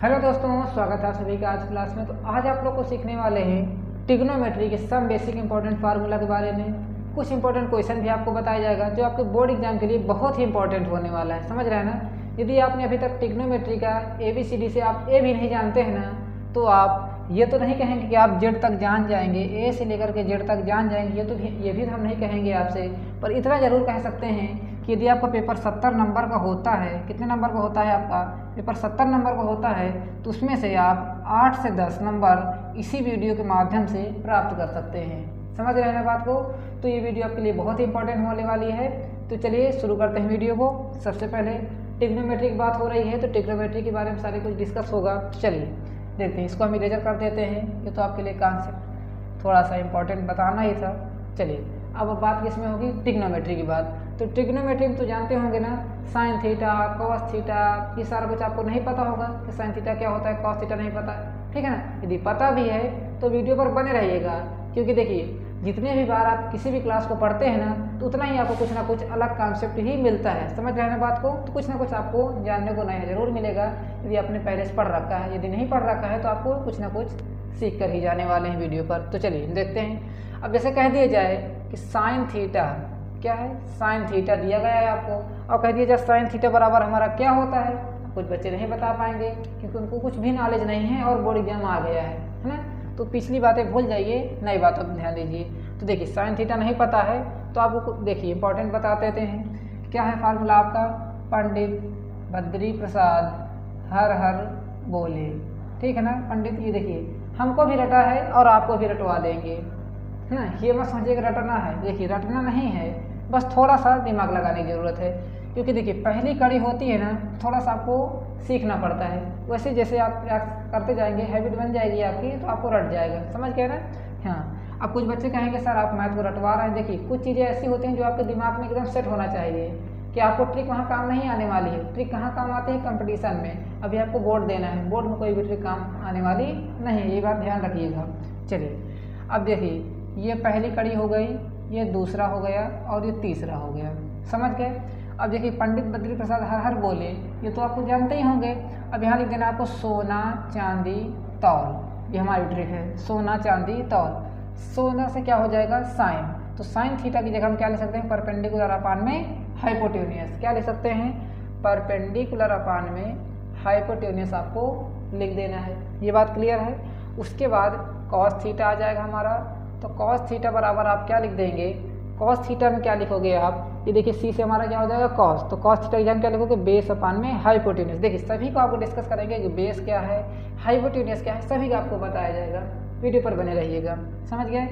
Hello दोस्तों, स्वागत है आप सभी का आज क्लास में। तो आज आप लोग को सीखने वाले हैं ट्रिग्नोमेट्री के सम बेसिक इंपॉर्टेंट फार्मूला के बारे में। कुछ इंपॉर्टेंट क्वेश्चन भी आपको बताया जाएगा जो आपके बोर्ड एग्जाम के लिए बहुत ही इंपॉर्टेंट होने वाला है। समझ रहे हैं ना। यदि आपने अभी तक ट्रिग्नोमेट्री का ABCD से आप ए भी नहीं जानते हैं ना, तो आप ये तो नहीं कहेंगे कि आप जेड तक जान जाएंगे, ए से लेकर के जेड तक जान जाएंगे, ये भी हम नहीं कहेंगे आपसे। पर इतना ज़रूर कह सकते हैं कि यदि आपका पेपर 70 नंबर का होता है, कितने नंबर का होता है आपका पेपर 70 नंबर का होता है, तो उसमें से आप 8 से 10 नंबर इसी वीडियो के माध्यम से प्राप्त कर सकते हैं। समझ रहे हैं ना बात को। तो ये वीडियो आपके लिए बहुत ही इंपॉर्टेंट होने वाली है। तो चलिए शुरू करते हैं वीडियो को। सबसे पहले ट्रिग्नोमेट्री की बात हो रही है, तो ट्रिग्नोमेट्री के बारे में सारे कुछ डिस्कस होगा। चलिए देखते हैं, इसको हम इरेजर कर देते हैं। ये तो आपके लिए कॉन्सेप्ट थोड़ा सा इंपॉर्टेंट बताना ही था। चलिए अब बात किस में होगी, ट्रिग्नोमेट्री की बात। तो ट्रिग्नोमेट्री में तो जानते होंगे ना, साइन थीटा, कॉस थीटा, ये सारा कुछ आपको नहीं पता होगा कि साइन थीटा क्या होता है, कॉस थीटा नहीं पता, ठीक है ना। यदि पता भी है तो वीडियो पर बने रहिएगा, क्योंकि देखिए जितने भी बार आप किसी भी क्लास को पढ़ते हैं ना, तो उतना ही आपको कुछ ना कुछ अलग कॉन्सेप्ट ही मिलता है। समझ रहे हैं ना बात को। तो कुछ ना कुछ आपको जानने को नया जरूर मिलेगा यदि आपने पहले से पढ़ रखा है। यदि नहीं पढ़ रखा है तो आपको कुछ ना कुछ सीख कर ही जाने वाले हैं वीडियो पर। तो चलिए देखते हैं। अब जैसे कह दिया जाए कि साइन थीटा क्या है, साइन थीटा दिया गया है आपको, और कह दिया जाए साइन थीटा बराबर हमारा क्या होता है। कुछ बच्चे नहीं बता पाएंगे क्योंकि उनको कुछ भी नॉलेज नहीं है और बोर्ड एग्जाम आ गया है ना। तो पिछली बातें भूल जाइए, नई बातों पर ध्यान दीजिए। तो देखिए साइन थीटा नहीं पता है तो आपको देखिए इंपॉर्टेंट बता देते हैं। क्या है फार्मूला आपका, पंडित बद्री प्रसाद हर हर बोले, ठीक है ना। पंडित ये देखिए हमको भी रटा है और आपको भी रटवा देंगे, है ना। ये मत समझिए कि रटना है, देखिए रटना नहीं है, बस थोड़ा सा दिमाग लगाने की ज़रूरत है। क्योंकि देखिए पहली कड़ी होती है ना, थोड़ा सा आपको सीखना पड़ता है। वैसे जैसे आप प्रयास करते जाएंगे, हैबिट बन जाएगी आपकी, तो आपको रट जाएगा। समझ गए ना। हाँ, अब कुछ बच्चे कहेंगे सर आप मैथ को रटवा रहे हैं। देखिए कुछ चीज़ें ऐसी होती हैं जो आपके दिमाग में एकदम सेट होना चाहिए कि आपको ट्रिक वहाँ काम नहीं आने वाली है। ट्रिक कहाँ काम आती है, कंपटीशन में। अभी आपको बोर्ड देना है, बोर्ड में कोई भी ट्रिक काम आने वाली नहीं है, ये बात ध्यान रखिएगा। चलिए अब देखिए ये पहली कड़ी हो गई, ये दूसरा हो गया और ये तीसरा हो गया। समझ गए। अब देखिए पंडित बद्री प्रसाद हर हर बोले, ये तो आपको जानते ही होंगे। अब यहाँ लिख देना आपको सोना चांदी तौल, ये हमारी ट्रिक है, सोना चांदी तौल। सोना से क्या हो जाएगा साइन, तो साइन थीटा की जगह हम क्या ले सकते हैं, परपेंडिकुलर अपान में हाइपोटेन्यूस। क्या ले सकते हैं, परपेंडिकुलर अपान में हाइपोटेन्यूस आपको लिख देना है। ये बात क्लियर है। उसके बाद कॉस थीटा आ जाएगा हमारा, तो कॉस थीटा बराबर आप क्या लिख देंगे, कॉस थीटा में क्या लिखोगे आप, ये देखिए सी से हमारा क्या हो जाएगा कॉस, तो कॉस थीटा की जगह क्या लिखोगे, बेस अपान में हाइपोटेन्यूस। देखिए सभी को आपको डिस्कस करेंगे कि बेस क्या है, हाइपोटेन्यूस क्या है, सभी का आपको बताया जाएगा। वीडियो पर बने रहिएगा। समझ गए।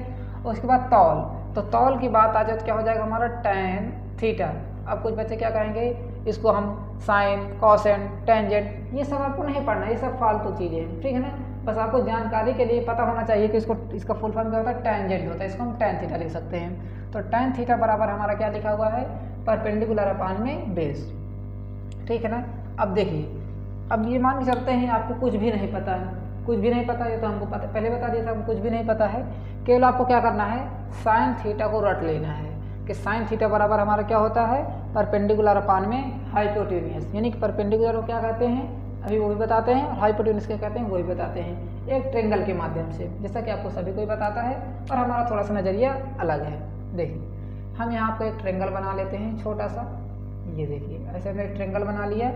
और उसके बाद तौल, तो तौल की बात आ जाए तो क्या हो जाएगा हमारा टैन थीटा। अब कुछ बच्चे क्या कहेंगे, इसको हम साइन कॉसेन टेंजेंट, ये सब आपको नहीं पढ़ना, ये सब फालतू चीज़ें हैं, ठीक है ना। बस आपको जानकारी के लिए पता होना चाहिए कि इसका फुल फॉर्म क्या होता है, टेंजेंट होता है। इसको हम टैन थीटा लिख सकते हैं। तो टैन थीटा बराबर हमारा क्या लिखा हुआ है, परपेंडिकुलर अपान में बेस, ठीक है ना। अब देखिए अब ये मान के चलते हैं आपको कुछ भी नहीं पता है, कुछ भी नहीं पता, ये तो हमको पता पहले बता दिया था, हमको कुछ भी नहीं पता है। केवल आपको क्या करना है, साइन थीटा को रट लेना है कि साइन थीटा बराबर हमारा क्या होता है, परपेंडिकुलर अपान में हाइपोटेन्यूस। यानी कि परपेंडिकुलर को क्या कहते हैं अभी वो भी बताते हैं, और हाइपोटेन्यूस क्या कहते हैं वो भी बताते हैं, एक ट्रेंगल के माध्यम से, जैसा कि आपको सभी को ही बताता है। और हमारा थोड़ा सा नज़रिया अलग है। देखिए हम यहाँ पर एक ट्रेंगल बना लेते हैं छोटा सा, ये देखिए ऐसे हमने एक ट्रेंगल बना लिया।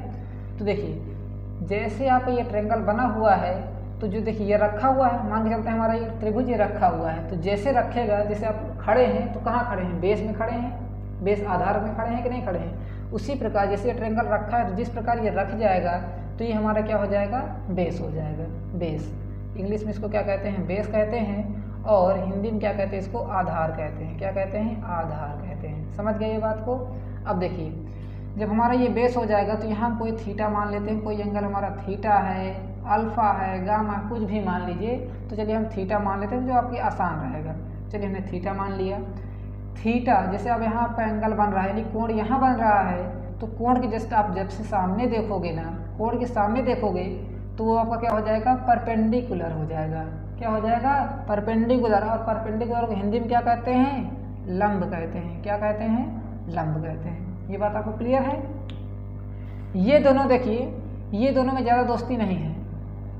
तो देखिए जैसे आपका ये ट्रेंगल बना हुआ है, तो जो देखिए ये रखा हुआ है, मान के चलते हैं हमारा ये त्रिभुज ये रखा हुआ है, तो जैसे रखेगा, जैसे आप खड़े हैं तो कहाँ खड़े हैं, बेस में खड़े हैं, बेस आधार में खड़े हैं कि नहीं खड़े हैं। उसी प्रकार जैसे ये ट्रेंगल रखा है, तो जिस प्रकार ये रख जाएगा तो ये हमारा क्या हो जाएगा, बेस हो जाएगा। बेस इंग्लिश में इसको क्या कहते हैं, बेस कहते हैं, और हिंदी में क्या कहते हैं, इसको आधार कहते हैं। क्या कहते हैं, आधार कहते हैं। समझ गए ये बात को। अब देखिए जब हमारा ये बेस हो जाएगा तो यहाँ हम कोई थीटा मान लेते हैं, कोई एंगल हमारा थीटा है, अल्फा है, गामा, कुछ भी मान लीजिए। तो चलिए हम थीटा मान लेते हैं जो आपकी आसान रहेगा। चलिए हमने थीटा मान लिया। थीटा जैसे अब यहाँ आपका एंगल बन रहा है, यानी कोण यहाँ बन रहा है, तो कोण के जस्ट आप जब से सामने देखोगे ना, कोण के सामने देखोगे तो वो आपका क्या हो जाएगा, परपेंडिकुलर हो जाएगा। क्या हो जाएगा, परपेंडिकुलर। और परपेंडिकुलर को हिंदी में क्या कहते हैं, लंब कहते हैं। क्या कहते हैं, लंब कहते हैं। ये बात आपको क्लियर है। ये दोनों देखिए, ये दोनों में ज़्यादा दोस्ती नहीं है,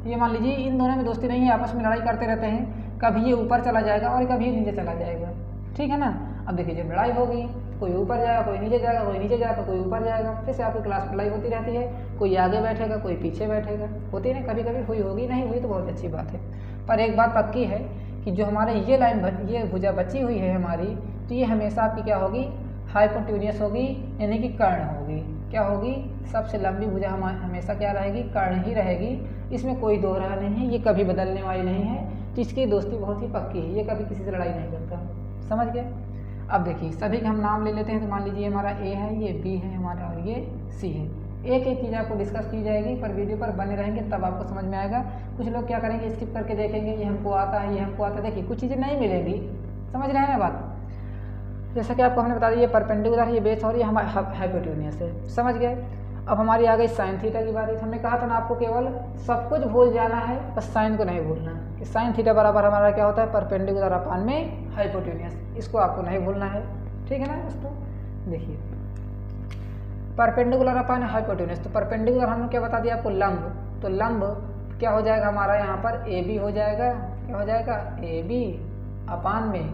ये मान लीजिए इन दोनों में दोस्ती नहीं है, आपस में लड़ाई करते रहते हैं, कभी ये ऊपर चला जाएगा और कभी ये नीचे चला जाएगा, ठीक है ना। अब देखिए जब लड़ाई होगी कोई ऊपर जाएगा, कोई नीचे जाएगा, कोई नीचे जाएगा, कोई ऊपर जाएगा, फिर से आपकी क्लास में लड़ाई होती रहती है, कोई आगे बैठेगा, कोई पीछे बैठेगा, होती है ना, कभी कभी हुई होगी, नहीं हुई तो बहुत अच्छी बात है। पर एक बात पक्की है कि जो हमारे ये भुजा बची हुई है हमारी, तो ये हमेशा आपकी क्या होगी, हाइपोटेन्यूस होगी, यानी कि कर्ण होगी। क्या होगी, सबसे लंबी भुजा हमेशा क्या रहेगी, कर्ण ही रहेगी, इसमें कोई दो राह नहीं है, ये कभी बदलने वाली नहीं है, तो इसकी दोस्ती बहुत ही पक्की है, ये कभी किसी से लड़ाई नहीं करता, समझ गए। अब देखिए सभी के हम नाम ले लेते हैं, तो मान लीजिए हमारा ए है, ये बी है हमारा और ये सी है। एक एक चीज़ आपको डिस्कस की जाएगी, पर वीडियो पर बने रहेंगे तब आपको समझ में आएगा। कुछ लोग क्या करेंगे, स्किप करके देखेंगे, ये हमको आता है, ये हमको आता है, देखिए कुछ चीज़ें नहीं मिलेंगी, समझ रहे हैं ना बात। जैसा कि आपको हमने बता दिया, ये परपेंडिकुलर है, ये बेस और ये हमारा हाइपोटेन्यूस है, समझ गए। अब हमारी आ गई साइन थीटा की बात है। हमने कहा था ना आपको केवल सब कुछ भूल जाना है, बस साइन को नहीं भूलना कि साइन थीटा बराबर हमारा क्या होता है, परपेंडिकुलर अपान में हाइपोटेन्यूस, इसको आपको नहीं भूलना है, ठीक है ना दोस्तों। देखिए परपेंडिकुलर अपान हाइपोटेन्यूस, तो परपेंडिकुलर हमने क्या बता दिया आपको, लंब, तो लंब क्या हो जाएगा हमारा यहाँ पर ए बी हो जाएगा, क्या हो जाएगा, ए बी अपान में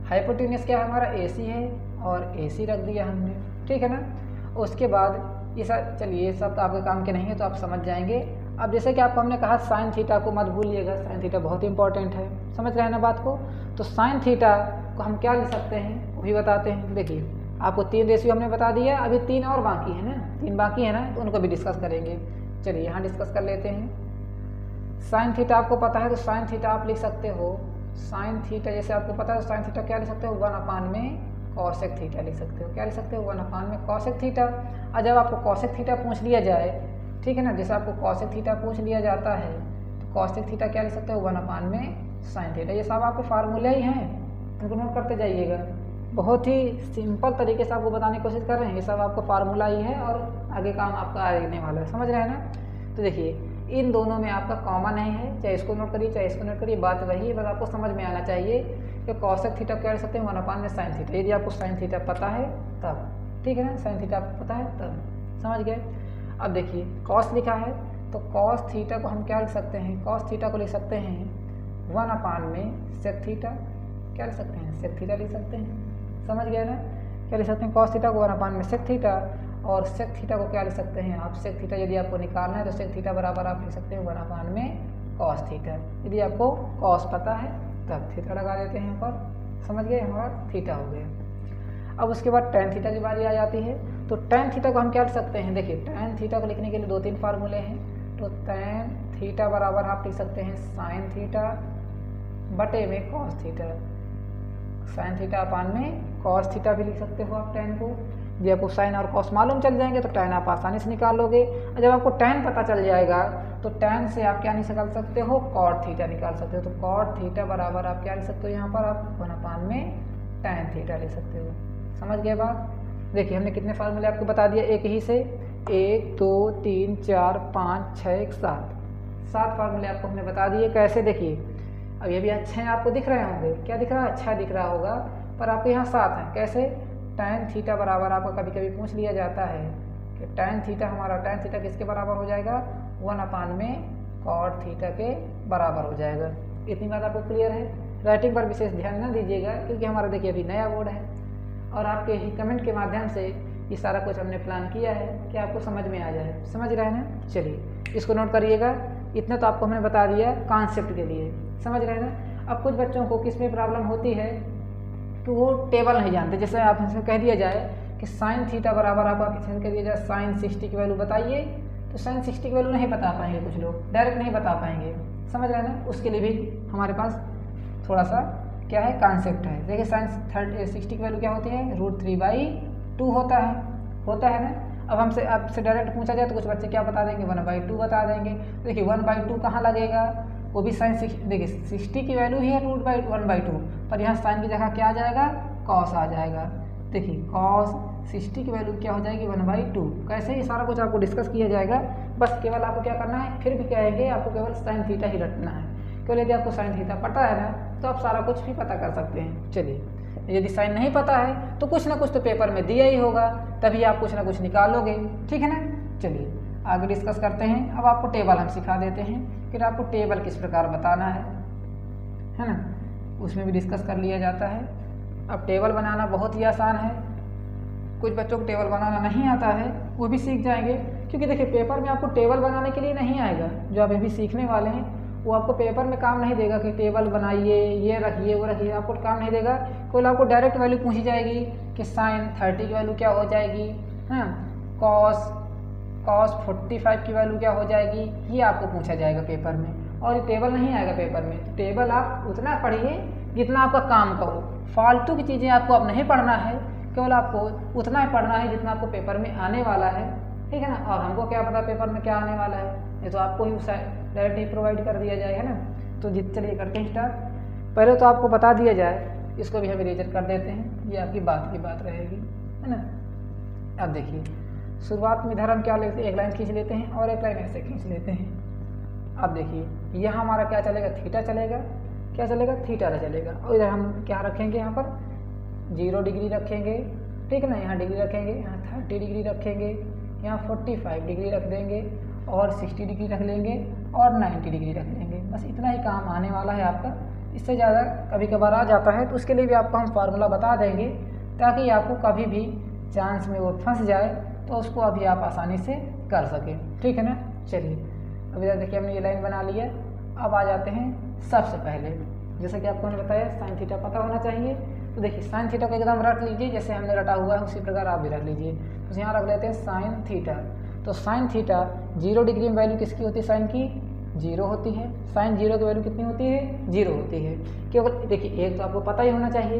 हाइपोटेन्यूस क्या है हमारा ए सी है, और ए सी रख दिया हमने, ठीक है ना। उसके बाद ये सब, चलिए ये सब तो आपके काम के नहीं है, तो आप समझ जाएंगे। अब जैसे कि आपको हमने कहा साइन थीटा को मत भूलिएगा, साइन थीटा बहुत इंपॉर्टेंट है, समझ रहे हैं ना बात को। तो साइन थीटा को हम क्या लिख सकते हैं वो भी बताते हैं। देखिए आपको 3 रेशियो हमने बता दिया, अभी 3 और बाकी है ना, 3 बाकी है ना, तो उनको भी डिस्कस करेंगे। चलिए यहाँ डिस्कस कर लेते हैं। साइन थीटा आपको पता है, तो साइन थीटा आप लिख सकते हो, साइन थीटा जैसे आपको पता है, साइन थीटा क्या लिख सकते हो, 1 अपान में कॉसेक थीटा लिख सकते हो, क्या लिख सकते हो, 1 अपान में कॉसेक थीटा। और जब आपको कॉसेक थीटा पूछ लिया जाए, ठीक है ना, जैसे आपको कॉसेक थीटा पूछ लिया जाता है, तो कॉसेक थीटा क्या लिख सकते हो, 1 अपान में साइन थीटा। ये सब आपके फार्मूले ही हैं, इनको नोट करते जाइएगा। बहुत ही सिंपल तरीके से आपको बताने की कोशिश कर रहे हैं, ये सब आपको फार्मूला ही है और आगे काम आपका आने वाला है, समझ रहे हैं ना। तो देखिए इन दोनों में आपका कॉमन नहीं है, चाहे इसको नोट करिए चाहे इसको नोट करिए, बात वही है, बस आपको समझ में आना चाहिए कि कॉसेक थीटा क्या लिख सकते हैं, 1 अपान में साइन थीटा। यदि आपको साइन थीटा पता है तब, ठीक है ना, साइन थीटा आपको पता है तब, समझ गए। अब देखिए कॉस लिखा है, तो कॉस थीटा को हम क्या लिख सकते हैं, कॉस थीटा को लिख सकते हैं 1 अपान में सेक थीटा, क्या लिख सकते हैं, सेक थीटा लिख सकते हैं, समझ गए ना। क्या लिख सकते हैं, कॉस थीटा को 1 अपान में सेक थीटा, और सेक थीटा को क्या लिख सकते हैं आप, सेक थीटा यदि आपको निकालना है तो सेक थीटा बराबर आप लिख सकते हैं 1 अपान में कॉस थीटा। यदि आपको कॉस पता है तब थीटा लगा देते हैं यहाँ पर, समझ गए, हमारा थीटा हो गया। अब उसके बाद टेन थीटा की बारी आ जाती है, तो टेन थीटा को हम क्या लिख सकते हैं, देखिए टेन थीटा को लिखने के लिए 2-3 फार्मूले हैं। तो टेन थीटा बराबर आप लिख सकते हैं साइन थीटा बटे में cos theta, sine theta upon में कॉस थीटा भी लिख सकते हो आप टेन को। जब आपको साइन और कॉस मालूम चल जाएंगे तो टेन आप आसानी से निकाल लोगे, और जब आपको टेन पता चल जाएगा तो टेन से आप क्या निकाल सकते हो, कॉट थीटा निकाल सकते हो। तो कॉट थीटा बराबर आप क्या लिख सकते हो, यहाँ पर आप 1 अपान में टेन थीटा लिख सकते हो, समझ गए बात। देखिए हमने कितने फार्मूले आपको बता दिए एक ही से, 1 2 3 4 5 6 7 फार्मूले आपको हमने बता दिए। कैसे, देखिए अब ये भी अच्छे हैं, आपको दिख रहे होंगे, क्या दिख रहा है, अच्छा दिख रहा होगा, पर आपके यहाँ 7 हैं। कैसे, टेन थीटा बराबर आपको कभी कभी पूछ लिया जाता है कि टेन थीटा हमारा, टेन थीटा किसके बराबर हो जाएगा, 1 अपान में कॉट थीटा के बराबर हो जाएगा। इतनी बात आपको क्लियर है। राइटिंग पर विशेष ध्यान न दीजिएगा, क्योंकि हमारा देखिए अभी नया बोर्ड है और आपके ही कमेंट के माध्यम से ये सारा कुछ हमने प्लान किया है कि आपको समझ में आ जाए, समझ रहे हैं ना। चलिए इसको नोट करिएगा, इतना तो आपको हमने बता दिया कॉन्सेप्ट के लिए, समझ रहे हैं ना। अब कुछ बच्चों को किस में प्रॉब्लम होती है तो वो टेबल नहीं जानते। जैसे आप इनसे कह दिया जाए कि साइन थीटा बराबर आपका किसी कह दिया जाए साइन 60 की वैल्यू बताइए, तो साइन 60 की वैल्यू नहीं बता पाएंगे, कुछ लोग डायरेक्ट नहीं बता पाएंगे, समझ रहे हैं ना। उसके लिए भी हमारे पास थोड़ा सा क्या है, कॉन्सेप्ट है। देखिए साइन 60 की वैल्यू क्या होती है, √3/2 होता है ना। अब हमसे आपसे डायरेक्ट पूछा जाए तो कुछ बच्चे क्या बता देंगे, 1/2 बता देंगे। देखिए 1/2 कहाँ लगेगा, वो भी साइन, देखिए 60 की वैल्यू ही है √1/2, पर यहाँ साइन की जगह क्या आ जाएगा, कॉस आ जाएगा। देखिए कॉस 60 की वैल्यू क्या हो जाएगी, 1/2। कैसे, ये सारा कुछ आपको डिस्कस किया जाएगा। बस केवल आपको क्या करना है, फिर भी कहेंगे आपको केवल साइन थीटा ही रटना है। केवल यदि आपको साइन थीटा पता है ना तो आप सारा कुछ भी पता कर सकते हैं। चलिए यदि साइन नहीं पता है तो कुछ ना कुछ तो पेपर में दिया ही होगा, तभी आप कुछ ना कुछ निकालोगे, ठीक है ना। चलिए आगे डिस्कस करते हैं। अब आपको टेबल हम सिखा देते हैं कि आपको टेबल किस प्रकार बताना है ना, उसमें भी डिस्कस कर लिया जाता है। अब टेबल बनाना बहुत ही आसान है, कुछ बच्चों को टेबल बनाना नहीं आता है, वो भी सीख जाएंगे। क्योंकि देखिए पेपर में आपको टेबल बनाने के लिए नहीं आएगा, जो आप अभी सीखने वाले हैं वो आपको पेपर में काम नहीं देगा कि टेबल बनाइए, ये रखिए, वो रखिए, आपको काम नहीं देगा। केवल आपको डायरेक्ट वैल्यू पूछी जाएगी कि साइन 30 की वैल्यू क्या हो जाएगी, हाँ, कॉस 45 की वैल्यू क्या हो जाएगी, ये आपको पूछा जाएगा पेपर में। और ये टेबल नहीं आएगा पेपर में। तो टेबल आप उतना पढ़िए जितना आपका काम का हो, फालतू की चीज़ें आपको अब नहीं पढ़ना है, केवल आपको उतना ही पढ़ना है जितना आपको पेपर में आने वाला है, ठीक है ना। और हमको क्या पता पेपर में क्या आने वाला है, ये तो आपको ही डायरेक्ट ही प्रोवाइड कर दिया जाएगा ना। तो चलिए करते हैं स्टार्ट। पहले तो आपको बता दिया जाए, इसको भी हम इरेजर कर देते हैं, ये आपकी बात की बात रहेगी, है ना। अब देखिए शुरुआत में इधर हम क्या लेते हैं, एक लाइन खींच लेते हैं और एक लाइन ऐसे खींच लेते हैं। अब देखिए यहाँ हमारा क्या चलेगा, थीटा चलेगा, क्या चलेगा, थीटा चलेगा। और इधर हम क्या रखेंगे, यहाँ पर 0 डिग्री रखेंगे, ठीक है ना। यहाँ डिग्री रखेंगे, यहाँ 30 डिग्री रखेंगे, यहाँ 45 डिग्री रख देंगे और 60 डिग्री रख लेंगे और 90 डिग्री रख लेंगे। बस इतना ही काम आने वाला है आपका। इससे ज़्यादा कभी कभार आ जाता है तो उसके लिए भी आपको हम फार्मूला बता देंगे, ताकि आपको कभी भी चांस में वो फंस जाए तो उसको अभी आप आसानी से कर सकें, ठीक है ना। चलिए अभी देखिए हमने ये लाइन बना ली है। अब आ जाते हैं सबसे पहले, जैसा कि आपको मैंने बताया साइन थीटा पता होना चाहिए। तो देखिए साइन थीटा को एकदम रट लीजिए, जैसे हमने रटा हुआ है उसी प्रकार आप भी रख लीजिए। तो यहाँ रख लेते हैं साइन थीटा। तो साइन थीटा 0 डिग्री में वैल्यू किसकी होती है, साइन की 0 होती है। साइन 0 की वैल्यू कितनी होती है, 0 होती है। केवल देखिए एक तो आपको पता ही होना चाहिए,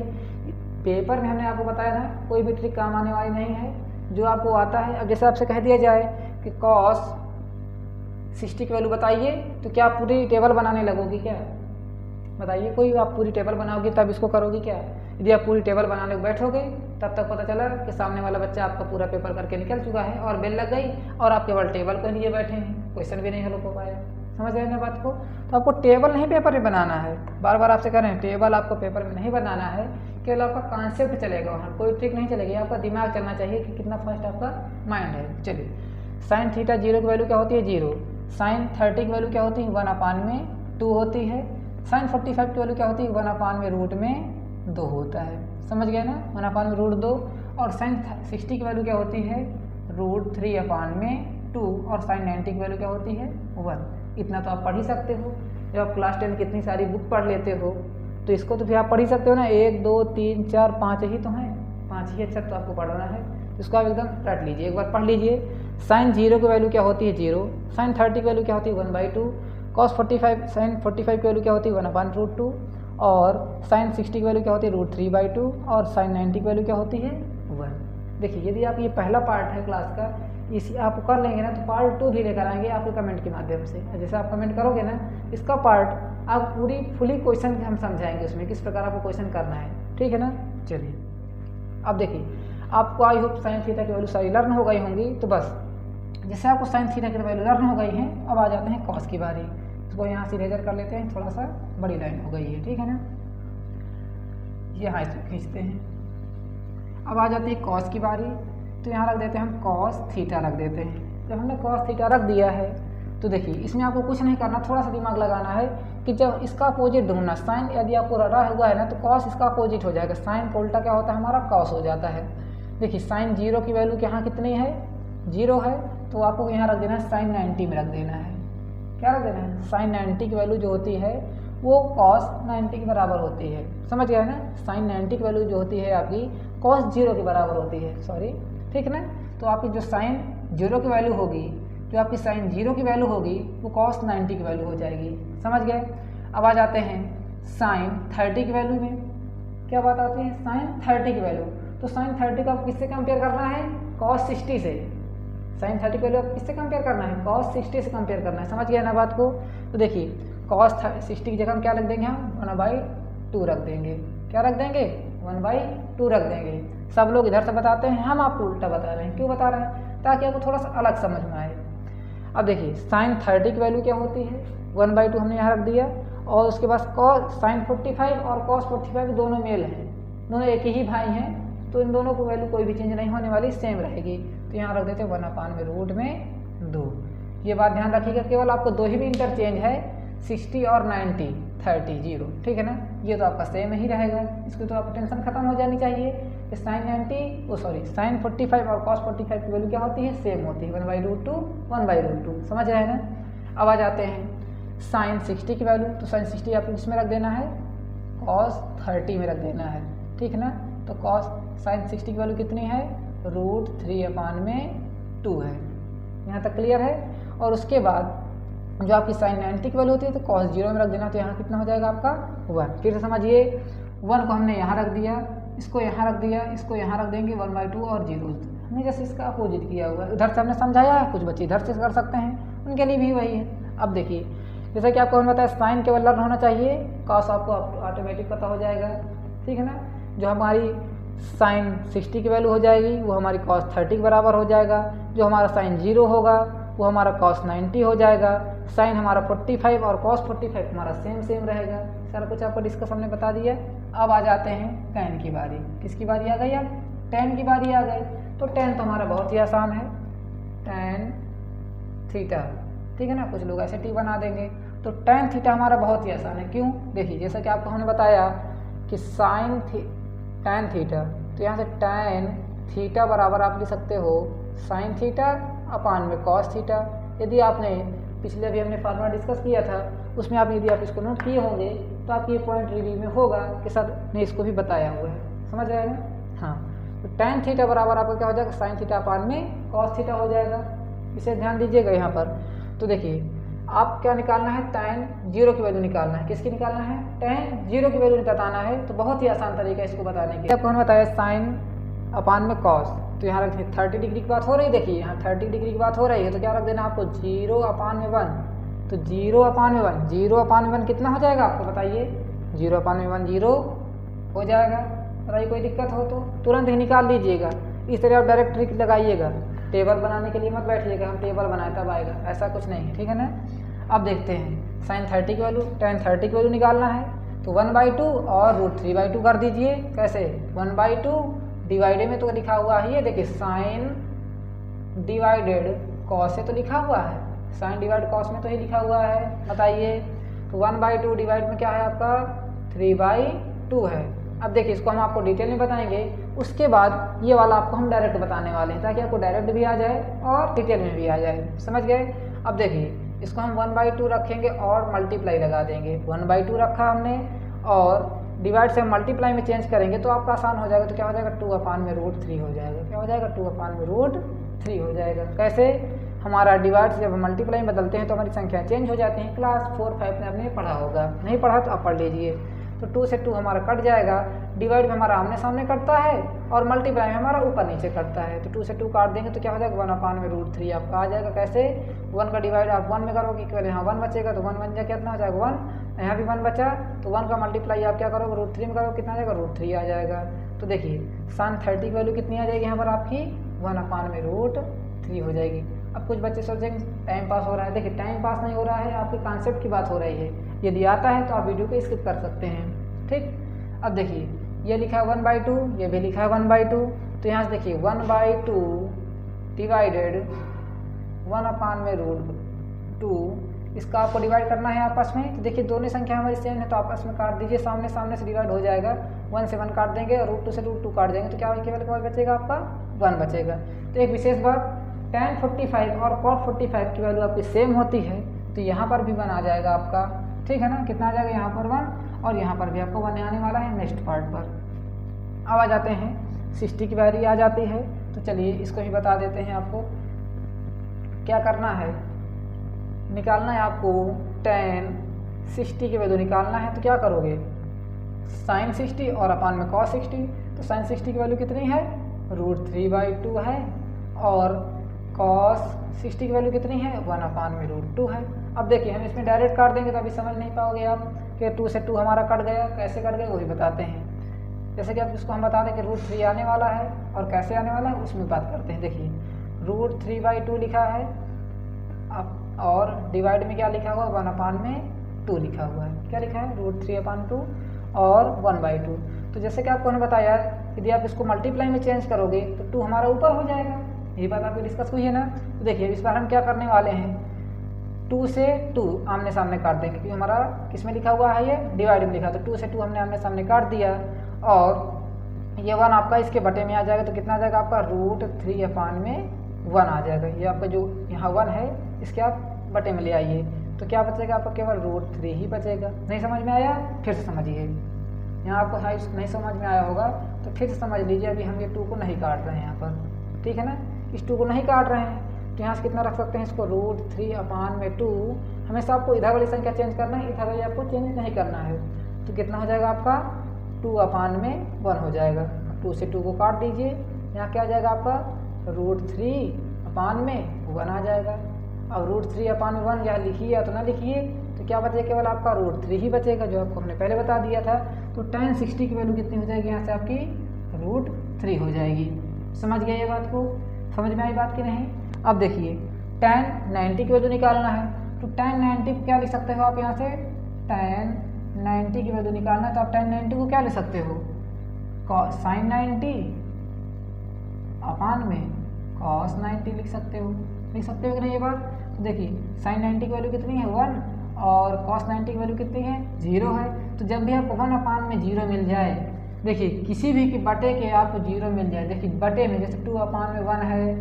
पेपर में हमने आपको बताया था कोई भी ट्रिक काम आने वाली नहीं है, जो आपको आता है। अब जैसे आपसे कह दिया जाए कि कॉस 60 की वैल्यू बताइए, तो क्या आप पूरी टेबल बनाने लगोगी क्या, बताइए। कोई आप पूरी टेबल बनाओगी तब इसको करोगी क्या। यदि आप पूरी टेबल बनाने को बैठोगे तब तक पता चला कि सामने वाला बच्चा आपका पूरा पेपर करके निकल चुका है और बेल लग गई और आप केवल टेबल के लिए बैठे हैं, क्वेश्चन भी नहीं हल हो पाया। समझ रहे हैं ना बात को। तो आपको टेबल नहीं पेपर में बनाना है, बार बार आपसे कह रहे हैं टेबल आपको पेपर में नहीं बनाना है, केवल आपका कॉन्सेप्ट चलेगा वहाँ, कोई ट्रिक नहीं चलेगी। आपका दिमाग चलना चाहिए कि कितना फास्ट आपका माइंड है। चलिए साइन थीटा 0 की वैल्यू क्या होती है, 0। साइन 30 की वैल्यू क्या होती है, 1/2 होती है। साइन 45 की वैल्यू क्या होती है, 1/√2 होता है। समझ गए ना, 1/√2। और साइन 60 की वैल्यू क्या होती है, √3/2। और साइन 90 की वैल्यू क्या होती है, 1। इतना तो आप पढ़ ही सकते हो। जब आप क्लास 10 की इतनी सारी बुक पढ़ लेते हो तो इसको तो फिर आप पढ़ ही सकते हो ना। 1 2 3 4 5 ही तो हैं, 5 ही अक्षर तो आपको पढ़ना है। इसको आप एकदम रट लीजिए, एक बार पढ़ लीजिए। साइन 0 की वैल्यू क्या होती है, 0। साइन 30 की वैल्यू क्या होती है, 1/2। कॉस 45 साइन 45 की वैल्यू क्या होती है, 1/√2। और साइन 60 की वैल्यू क्या होती है, √3/2। और साइन 90 की वैल्यू क्या होती है, 1। देखिए यदि आप ये पहला पार्ट है क्लास का, इसी आप कर लेंगे ना तो पार्ट 2 भी लेकर आएंगे आपके कमेंट के माध्यम से। जैसे आप कमेंट करोगे ना, इसका पार्ट आप पूरी फुली क्वेश्चन हम समझाएंगे उसमें किस प्रकार आपको क्वेश्चन करना है, ठीक है ना। चलिए अब देखिए आपको आई होप साइन थीटा की वैल्यू सारी लर्न हो गई होंगी। तो बस जैसे आपको साइन थीटा की वैल्यू लर्न हो गई है, अब आ जाते हैं कॉस की बारी। इसको यहाँ से इरेजर कर लेते हैं, थोड़ा सा बड़ी लाइन हो गई है, ठीक है ना। यहाँ इसको खींचते हैं। अब आ जाती है कॉस की बारी। तो यहाँ रख देते हैं हम कॉस थीटा रख देते हैं। जब हमने कॉस थीटा रख दिया है तो देखिए इसमें आपको कुछ नहीं करना, थोड़ा सा दिमाग लगाना है कि जब इसका अपोजिट ढूंढना, साइन यदि आपको रटा हुआ है ना तो कॉस इसका अपोजिट हो जाएगा। साइन का उल्टा क्या होता है, हमारा कॉस हो जाता है। देखिए साइन 0 की वैल्यू यहाँ कितनी है, 0 है। तो आपको यहाँ रख देना है साइन 90 में रख देना है। क्या रख देना है, साइन 90 की वैल्यू जो होती है वो कॉस 90 के बराबर होती है। समझ गए ना, साइन 90 की वैल्यू जो होती है आपकी कॉस 0 के बराबर होती है, सॉरी, ठीक है ना। तो आपकी जो साइन 0 की वैल्यू होगी, जो आपकी साइन 0 की वैल्यू होगी वो कॉस 90 की वैल्यू हो जाएगी। समझ गए। अब आ जाते हैं साइन 30 की वैल्यू में। क्या बात आती है, साइन 30 की वैल्यू। तो साइन 30 को आप किससे कंपेयर करना है, कॉस 60 से। साइन 30 की वैल्यू आप किससे कंपेयर करना है, कॉस 60 से कंपेयर करना है। समझ गया ना बात को। तो देखिए कॉस 60 की जगह हम क्या रख देंगे, हम 1/2 रख देंगे। क्या रख देंगे, 1/2 रख देंगे। सब लोग इधर से बताते हैं, हम आपको उल्टा बता रहे हैं। क्यों बता रहे हैं, ताकि आपको थोड़ा सा अलग समझ में आए। अब देखिए साइन 30 की वैल्यू क्या होती है, 1/2 हमने यहाँ रख दिया। और उसके बाद कॉस साइन 45 और कॉस 45 दोनों मेल हैं, दोनों एक ही भाई हैं। तो इन दोनों को वैल्यू कोई भी चेंज नहीं होने वाली, सेम रहेगी। तो यहाँ रख देते हैं 1/√2 2। ये बात ध्यान रखिएगा, केवल आपको दो ही में इंटरचेंज है, 60 और 90, 30, 0, ठीक है ना। ये तो आपका सेम ही रहेगा, इसकी तो आपको टेंशन खत्म हो जानी चाहिए कि साइन 45 और कॉस 45 की वैल्यू क्या होती है, सेम होती है, 1/√2, 1/√2, समझ रहे हैं ना। अब आ जाते हैं साइन 60 की वैल्यू, तो साइन 60 आपको किसमें रख देना है, कॉस 30 में रख देना है, ठीक है ना। तो कॉस साइन 60 की वैल्यू कितनी है, √3/2 है। यहाँ तक क्लियर है। और उसके बाद जो आपकी साइन 90 की वैल्यू होती है तो कॉस 0 में रख देना, तो यहाँ कितना हो जाएगा आपका 1। फिर से समझिए, 1 को हमने यहाँ रख दिया, इसको यहाँ रख दिया, इसको यहाँ रख देंगे, 1/2 और 0। हमने जैसे इसका अपोजिट किया हुआ है, उधर से हमने समझाया है, कुछ बच्चे इधर से कर सकते हैं, उनके लिए भी वही है। अब देखिए, जैसा कि आपको हमने बताया साइन केवल लर्न होना चाहिए, कॉस आपको ऑटोमेटिक पता हो जाएगा, ठीक है ना। जो हमारी साइन 60 की वैल्यू हो जाएगी वो हमारी कॉस 30 के बराबर हो जाएगा, जो हमारा साइन 0 होगा वो हमारा कॉस 90 हो जाएगा, साइन हमारा 45 और कॉस 45 हमारा सेम रहेगा। सारा कुछ आपको डिस्कस हमने बता दिया। अब आ जाते हैं tan की बारी। किसकी बारी आ गई, अब tan की बारी आ गई। तो tan तो हमारा बहुत ही आसान है, tan थीटा, ठीक है ना। कुछ लोग ऐसे टी बना देंगे, तो tan थीटा हमारा बहुत ही आसान है। क्यों, देखिए जैसा कि आपको हमने बताया कि tan थीटा, तो यहाँ से tan थीटा बराबर आप लिख सकते हो साइन थीटा अपान में कॉस थीटा। यदि आपने पिछले अभी हमने फार्मूला डिस्कस किया था, उसमें आप यदि आप इसको नोट किए होंगे तो आपकी ये पॉइंट रिव्यू में होगा कि सर ने इसको भी बताया हुआ है, समझ रहे हैं ना। हाँ, तो tan थीटा बराबर आपका क्या हो जाएगा, साइन थीटा अपान में कॉस थीटा हो जाएगा। इसे ध्यान दीजिएगा यहाँ पर। तो देखिए, आप क्या निकालना है, tan 0 की वैल्यू निकालना है। किसकी निकालना है, tan 0 की वैल्यू बताना है। तो बहुत ही आसान तरीका है इसको बताने के। आपको हमने बताया साइन अपान में कॉस, तो यहाँ रख 30 डिग्री की बात हो रही है। देखिए यहाँ 30 डिग्री की बात हो रही है, तो क्या रख देना आपको 0/1। तो 0/1, 0/1 कितना हो जाएगा आपको बताइए, 0/1 0 हो जाएगा। बताइए कोई दिक्कत हो तो तुरंत ही निकाल लीजिएगा। इस तरह आप डायरेक्ट ट्रिक लगाइएगा, टेबल बनाने के लिए मत बैठिएगा, हम टेबल बनाए तब आएगा, ऐसा कुछ नहीं है, ठीक है ना। अब देखते हैं साइन 30 की वैल्यू, tan 30 की वैल्यू निकालना है, तो 1/2 और √3/2 कर दीजिए। कैसे, 1/2 डिवाइडेड में तो लिखा हुआ ही है, देखिए साइन डिवाइडेड कॉस से तो लिखा हुआ है, साइन डिवाइड कॉस में तो ही लिखा हुआ है, बताइए। तो 1/2 डिवाइड में क्या है आपका 3/2 है। अब देखिए इसको हम आपको डिटेल में बताएंगे, उसके बाद ये वाला आपको हम डायरेक्ट बताने वाले हैं, ताकि आपको डायरेक्ट भी आ जाए और डिटेल में भी आ जाए, समझ गए। अब देखिए इसको हम 1/2 रखेंगे और मल्टीप्लाई लगा देंगे। 1/2 रखा हमने और डिवाइड से हम मल्टीप्लाई में चेंज करेंगे तो आपका आसान हो जाएगा। तो क्या हो जाएगा, 2/√3 हो जाएगा। क्या हो जाएगा, 2/√3 हो जाएगा। कैसे, हमारा डिवाइड से जब हम मल्टीप्लाई में बदलते हैं तो हमारी संख्या चेंज हो जाती है। क्लास 4-5 में आपने पढ़ा होगा, नहीं पढ़ा तो आप पढ़ लीजिए। तो 2 से 2 हमारा कट जाएगा, डिवाइड में हमारा आमने सामने कटता है और मल्टीप्लाई में हमारा ऊपर नीचे कटता है। तो 2 से 2 काट देंगे तो क्या हो जाएगा, 1/√3 आपका आ जाएगा। कैसे, 1 का डिवाइड आप 1 में करोगे, केवल यहाँ 1 बचेगा, तो 1 बन जाए कितना हो जाएगा 1, यहाँ भी 1 बचा, तो 1 का मल्टीप्लाई आप क्या करोगे, √3 में करोगे, कितना आ जाएगा, √3 आ जाएगा। तो देखिए साइन 30 की वैल्यू कितनी आ जाएगी यहाँ पर आपकी, 1/√3 हो जाएगी। अब कुछ बच्चे सोचेंगे टाइम पास हो रहा है, देखिए टाइम पास नहीं हो रहा है, आपके कॉन्सेप्ट की बात हो रही है। यदि आता है तो आप वीडियो को स्किप कर सकते हैं, ठीक। अब देखिए ये लिखा है 1/2, ये भी लिखा है 1/2, तो यहाँ से देखिए 1/2 डिवाइडेड 1/√2, इसका आपको डिवाइड करना है आपस में। तो देखिए दोनों संख्या हमारी सेम है, तो आपस में काट दीजिए, सामने सामने से डिवाइड हो जाएगा। 1 से 1 काट देंगे और √2 से √2 काट देंगे, तो क्या केवल बचेगा आपका 1 बचेगा। तो एक विशेष बात, tan 45 और cot 45 की वैल्यू आपकी सेम होती है, तो यहाँ पर भी 1 आ जाएगा आपका, ठीक है ना। कितना आ जाएगा यहाँ पर 1 और यहाँ पर भी आपको 1 आने वाला है नेक्स्ट पार्ट पर। अब आ जाते हैं 60 की वैल्यू आ जाती है, तो चलिए इसको भी बता देते हैं आपको। क्या करना है, निकालना है आपको tan 60 की वैल्यू निकालना है। तो क्या करोगे, साइन 60 और अपान में cos 60, तो साइन 60 की वैल्यू कितनी है, √3/2 है और cos 60 की वैल्यू कितनी है, 1/√2 है। अब देखिए हम इसमें डायरेक्ट काट देंगे तो अभी समझ नहीं पाओगे आप कि 2 से 2 हमारा कट गया, कैसे कट गया वही बताते हैं। जैसे कि अब इसको हम बता दें कि √3 आने वाला है और कैसे आने वाला है उसमें बात करते हैं। देखिए √3/2 लिखा है अब, और डिवाइड में क्या लिखा हुआ है, 1/2 लिखा हुआ है। क्या लिखा है, √3/2 और 1/2। तो जैसे कि आपको हमने बताया यदि आप इसको मल्टीप्लाई में चेंज करोगे तो 2 हमारा ऊपर हो जाएगा, ये बात आपको डिस्कस हुई है ना। तो देखिए इस बार हम क्या करने वाले हैं, 2 से 2 आमने सामने काट देंगे, क्योंकि हमारा किस में लिखा हुआ है, ये डिवाइड में लिखा, तो 2 से 2 हमने आमने सामने काट दिया। और ये 1 आपका इसके बटे में आ जाएगा, तो कितना आ जाएगा आपका √3/1 आ जाएगा। ये आपका जो यहाँ 1 है इसके आप बटे में ले आइए, तो क्या बचेगा आपका, केवल √3 ही बचेगा। नहीं समझ में आया, फिर से समझिए। यहाँ आपको नहीं समझ में आया होगा तो फिर से समझ लीजिए। अभी हम ये 2 को नहीं काट रहे हैं यहाँ पर, ठीक है ना, इस 2 को नहीं काट रहे हैं, तो यहाँ से कितना रख सकते हैं इसको, √3/2। हमेशा आपको इधर वाली संख्या चेंज करना है, इधर वाली आपको चेंज नहीं करना है। तो कितना हो जाएगा आपका 2/1 हो जाएगा। 2 से 2 को काट दीजिए, यहाँ क्या आ जाएगा आपका √3/1 आ जाएगा। अब √3/1 यहाँ लिखिए या तो ना लिखिए, तो क्या बचेगा, केवल आपका √3 ही बचेगा, जो आपको हमने पहले बता दिया था। तो tan 60 की वैल्यू कितनी हो जाएगी, यहाँ से आपकी √3 हो जाएगी। समझ गए ये बात को, समझ में आई बात की नहीं। अब देखिए tan 90 की वैल्यू निकालना है, तो tan 90 को क्या लिख सकते हो आप, यहाँ से tan 90 की वैल्यू निकालना है, तो आप tan 90 को क्या लिख सकते हो, sin 90 अपान में cos 90 लिख सकते हो कि नहीं ये बात। तो देखिए sin 90 की वैल्यू कितनी है 1 और cos 90 की वैल्यू कितनी है 0 है। तो जब भी आपको 1/0 मिल जाए, देखिए किसी भी के बटे के आपको 0 मिल जाए, देखिए बटे में जैसे 2/1 है,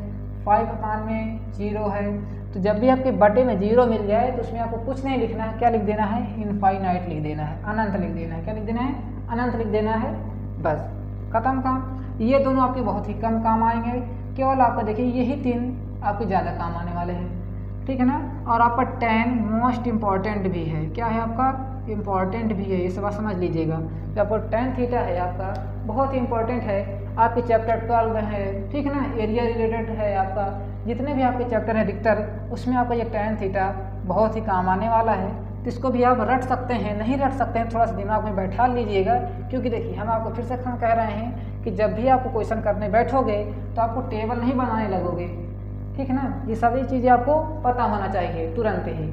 5/0 है, तो जब भी आपके बटे में 0 मिल जाए तो उसमें आपको कुछ नहीं लिखना है, क्या लिख देना है, इनफाइनाइट लिख देना है, अनंत लिख देना है। क्या लिख देना है, अनंत लिख देना है, बस खत्म काम। ये दोनों आपके बहुत ही कम काम आएंगे, केवल आपका देखिए यही 3 आपके ज़्यादा काम आने वाले हैं, ठीक है ना। और आपका tan मोस्ट इम्पॉर्टेंट भी है, क्या है आपका, इम्पॉर्टेंट भी है, ये सब समझ लीजिएगा। जो आपको tan थीटा है आपका बहुत ही इंपॉर्टेंट है, आपके चैप्टर 12 में है, ठीक है ना, एरिया रिलेटेड है आपका, जितने भी आपके चैप्टर हैं अधिकतर उसमें आपका ये tan थीटा बहुत ही काम आने वाला है। तो इसको भी आप रट सकते हैं, नहीं रट सकते हैं थोड़ा सा दिमाग में बैठा लीजिएगा, क्योंकि देखिए हम आपको फिर से कह रहे हैं कि जब भी आपको क्वेश्चन करने बैठोगे तो आपको टेबल नहीं बनाने लगोगे, ठीक है ना। ये सभी चीज़ें आपको पता होना चाहिए तुरंत ही।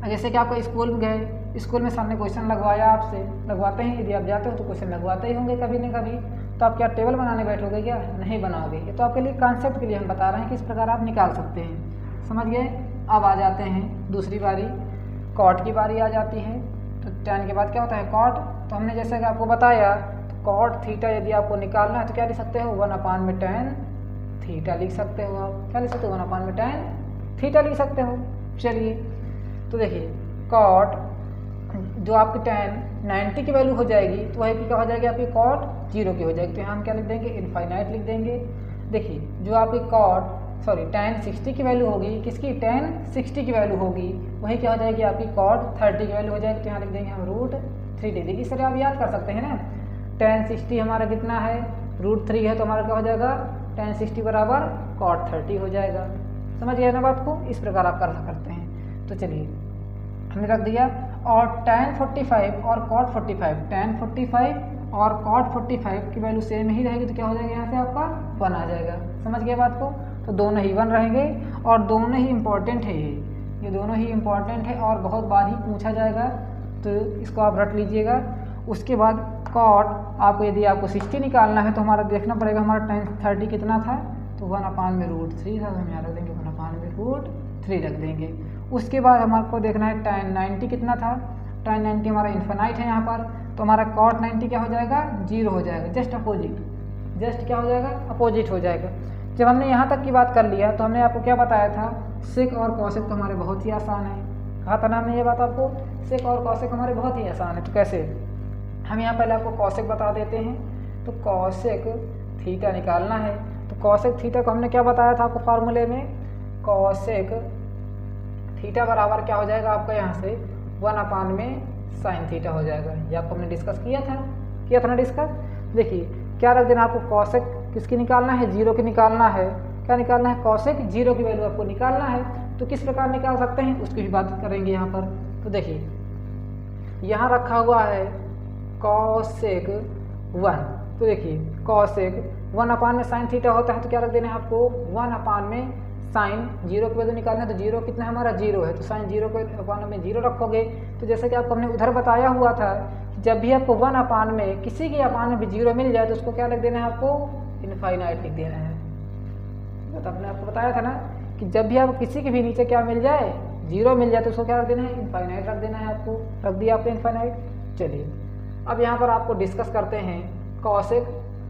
जैसे कि आपको स्कूल में गए, स्कूल में सामने क्वेश्चन लगवाया, आपसे लगवाते हैं, यदि आप जाते हो तो क्वेश्चन लगवाते ही होंगे कभी न कभी, तो आप क्या टेबल बनाने बैठोगे, क्या नहीं बनाओगे। ये तो आपके लिए कॉन्सेप्ट के लिए हम बता रहे हैं कि इस प्रकार आप निकाल सकते हैं, समझ गए। अब आ जाते हैं दूसरी बारी, कॉट की बारी आ जाती है। तो tan के बाद क्या होता है कॉट, तो हमने जैसे कि आपको बताया, तो कॉट थीटा यदि आपको निकालना है तो क्या लिख सकते हो, 1/tan थीटा लिख सकते हो आप, क्या लिख सकते हो, 1/tan थीटा लिख सकते हो। चलिए तो देखिए कॉट जो आपकी tan 90 की वैल्यू हो जाएगी, तो वही क्या हो जाएगी आपकी कॉट 0 की हो जाएगी, तो यहाँ हम क्या लिख देंगे, इनफाइनाइट लिख देंगे। देखिए जो आपकी tan 60 की वैल्यू होगी, किसकी, tan 60 की वैल्यू होगी, वही क्या हो जाएगी आपकी cot 30 की वैल्यू हो जाएगी, तो यहाँ लिख देंगे हम √3 दे देंगे। इस तरह आप याद कर सकते हैं ना, tan 60 हमारा कितना है, √3 है, तो हमारा क्या हो जाएगा, tan 60 बराबर cot 30 हो जाएगा। समझ गए ना बात को, इस प्रकार आप कर सकते हैं। तो चलिए हमने रख दिया, और tan 45 और cot 45, tan 45 और cot 45 की वैल्यू सेम ही रहेगी, तो क्या हो जाएगा, यहाँ से आपका 1 आ जाएगा। समझ गए बात को, तो दोनों ही 1 रहेंगे और दोनों ही इम्पॉर्टेंट है, ये दोनों ही इम्पॉर्टेंट है और बहुत बार ही पूछा जाएगा, तो इसको आप रट लीजिएगा। उसके बाद कॉट आपको यदि आपको 60 निकालना है तो हमारा देखना पड़ेगा, हमारा tan 30 कितना था, तो 1/√3 था, तो हम यहाँ रख देंगे 1/√3 रख देंगे। उसके बाद हमारे को देखना है tan 90 कितना था, tan 90 हमारा इन्फिनाइट है यहाँ पर, तो हमारा cot 90 क्या हो जाएगा, 0 हो जाएगा, जस्ट अपोजिट, जस्ट क्या हो जाएगा, अपोजिट हो जाएगा। जब हमने यहाँ तक की बात कर लिया तो हमने आपको क्या बताया था, सेक और कॉसेक तो हमारे बहुत ही आसान है, कहा था ना हमने ये बात आपको, सेक और कॉसेक हमारे बहुत ही आसान है। तो कैसे, हम यहाँ पहले आपको कॉसेक बता देते हैं। तो कॉसेक थीटा निकालना है, तो कॉसेक थीटा को हमने क्या बताया था आपको फार्मूले में, कॉसेक थीटा बराबर क्या हो जाएगा आपका, यहाँ से 1/sin थीटा हो जाएगा। ये आपको हमने डिस्कस किया था ना डिस्कस। देखिए क्या रख देना आपको, कॉसेक किसकी निकालना है, 0 की निकालना है, क्या निकालना है, कॉसेक 0 की वैल्यू आपको निकालना है। तो किस प्रकार निकाल सकते हैं उसकी भी बात करेंगे यहाँ पर। तो देखिए यहाँ रखा हुआ है कॉसेक 1, तो देखिए कॉसेक 1/sin थीटा होता है, तो क्या रख देना है आपको, 1/sin 0 की वैल्यू निकालना है, तो 0 कितना है हमारा, 0 है, तो sin 0 को 0 रखोगे। तो जैसे कि आपको हमने उधर बताया हुआ था, जब भी आपको 1/में किसी के अपान में भी 0 मिल जाए तो उसको क्या लिख देना है आपको, इनफाइनाइट लिख देना है। तो आपने आपको बताया था ना कि जब भी आप किसी के भी नीचे क्या मिल जाए, जीरो मिल जाए, तो उसको क्या रख देना है, इनफाइनाइट रख देना है। आपको रख दिया आपने इनफाइनाइट। चलिए अब यहाँ पर आपको डिस्कस करते हैं कॉसेक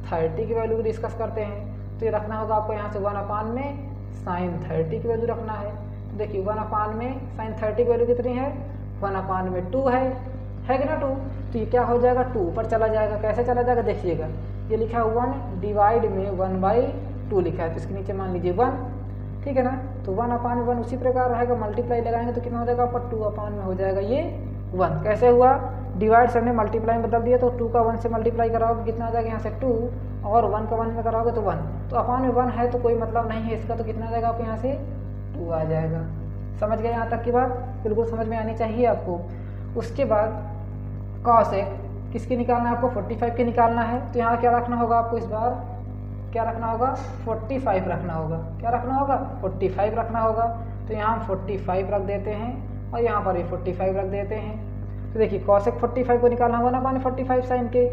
30 की वैल्यू डिस्कस करते हैं। तो ये रखना होगा आपको यहाँ से 1 में साइन 30 की वैल्यू रखना है। तो देखिए 1 में साइन 30 की वैल्यू कितनी है, 1 में 2 है कि ना 2। तो ये क्या हो जाएगा, 2 ऊपर चला जाएगा। कैसे चला जाएगा देखिएगा, ये लिखा है 1 डिवाइड में 1/2 लिखा है, तो इसके नीचे मान लीजिए 1, ठीक है ना। तो 1/1 उसी प्रकार रहेगा, मल्टीप्लाई लगाएंगे तो कितना हो जाएगा आपका 2 में हो जाएगा ये 1। कैसे हुआ, डिवाइड से हमने मल्टीप्लाई में बदल दिया, तो 2 का 1 से मल्टीप्लाई कराओगे कितना आ जाएगा यहाँ से 2, और 1 का 1 में कराओगे तो 1। तो अपान में 1 है तो कोई मतलब नहीं है इसका, तो कितना आ जाएगा आपको यहाँ से 2 आ जाएगा। समझ गए यहाँ तक की बात, बिल्कुल समझ में आनी चाहिए आपको। उसके बाद कॉसेक किसकी निकालना है आपको, 45 की निकालना है। तो यहाँ क्या रखना होगा आपको, इस बार क्या रखना होगा, 45 रखना होगा। क्या रखना होगा, 45 रखना होगा। तो यहाँ हम 45 रख देते हैं और यहाँ पर भी 45 रख देते हैं। तो देखिए कॉसेक 45 को निकालना 1/45 साइन के,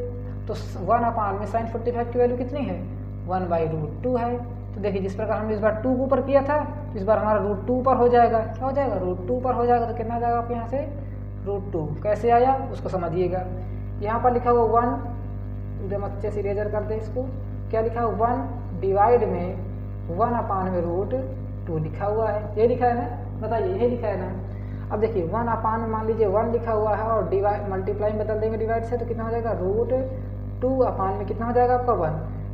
तो 1 में साइन 45 की वैल्यू कितनी है, 1/√2 है। तो देखिए जिस प्रकार हमने इस बार 2 ऊपर किया था, इस बार हमारा √2 ऊपर हो जाएगा। क्या हो जाएगा, √2 ऊपर हो जाएगा। तो कितना आ जाएगा आपको यहाँ से √2। कैसे आया उसको समझिएगा। यहाँ पर लिखा हुआ 1, एकदम अच्छे से इरेजर कर दे इसको। क्या लिखा है, 1 डिवाइड में 1 में √2 लिखा हुआ है। ये लिखा है ना, बताइए यही लिखा है ना। अब देखिए 1 में मान लीजिए 1 लिखा हुआ है और डिवाइड मल्टीप्लाई बदल देंगे डिवाइड से, तो कितना हो जाएगा √2 में कितना हो जाएगा आपका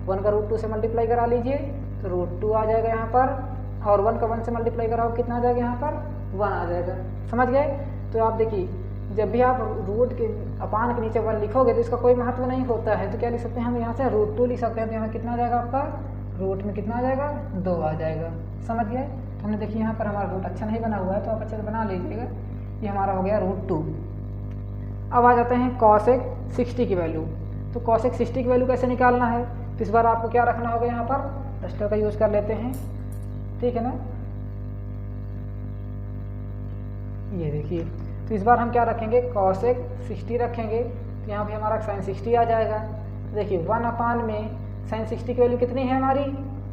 1 का √2 से मल्टीप्लाई करा लीजिए तो √2 आ जाएगा यहाँ पर, और 1 का 1 से मल्टीप्लाई कराओ कितना आ जाएगा यहाँ पर 1 आ जाएगा। समझ गए। तो आप देखिए जब भी आप रूट के अपान के नीचे 1 लिखोगे तो इसका कोई महत्व नहीं होता है। तो क्या लिख सकते हैं हम यहाँ से √2 लिख सकते हैं। तो यहाँ कितना आ जाएगा आपका, रूट में कितना आ जाएगा 2 आ जाएगा। समझ गए। तो हमने देखिए यहाँ पर हमारा रूट अच्छा नहीं बना हुआ है, तो आप अच्छे से बना लीजिएगा। ये हमारा हो गया √2। अब आ जाते हैं कॉसेक 60 की वैल्यू। तो कॉसेक 60 की वैल्यू कैसे निकालना है, तो इस बार आपको क्या रखना होगा, यहाँ पर डस्टर का यूज़ कर लेते हैं, ठीक है ना। ये देखिए, तो इस बार हम क्या रखेंगे, कॉसेक 60 रखेंगे। तो यहाँ पे हमारा साइन 60 आ जाएगा। तो देखिए 1 में साइन 60 की वैल्यू कितनी है हमारी,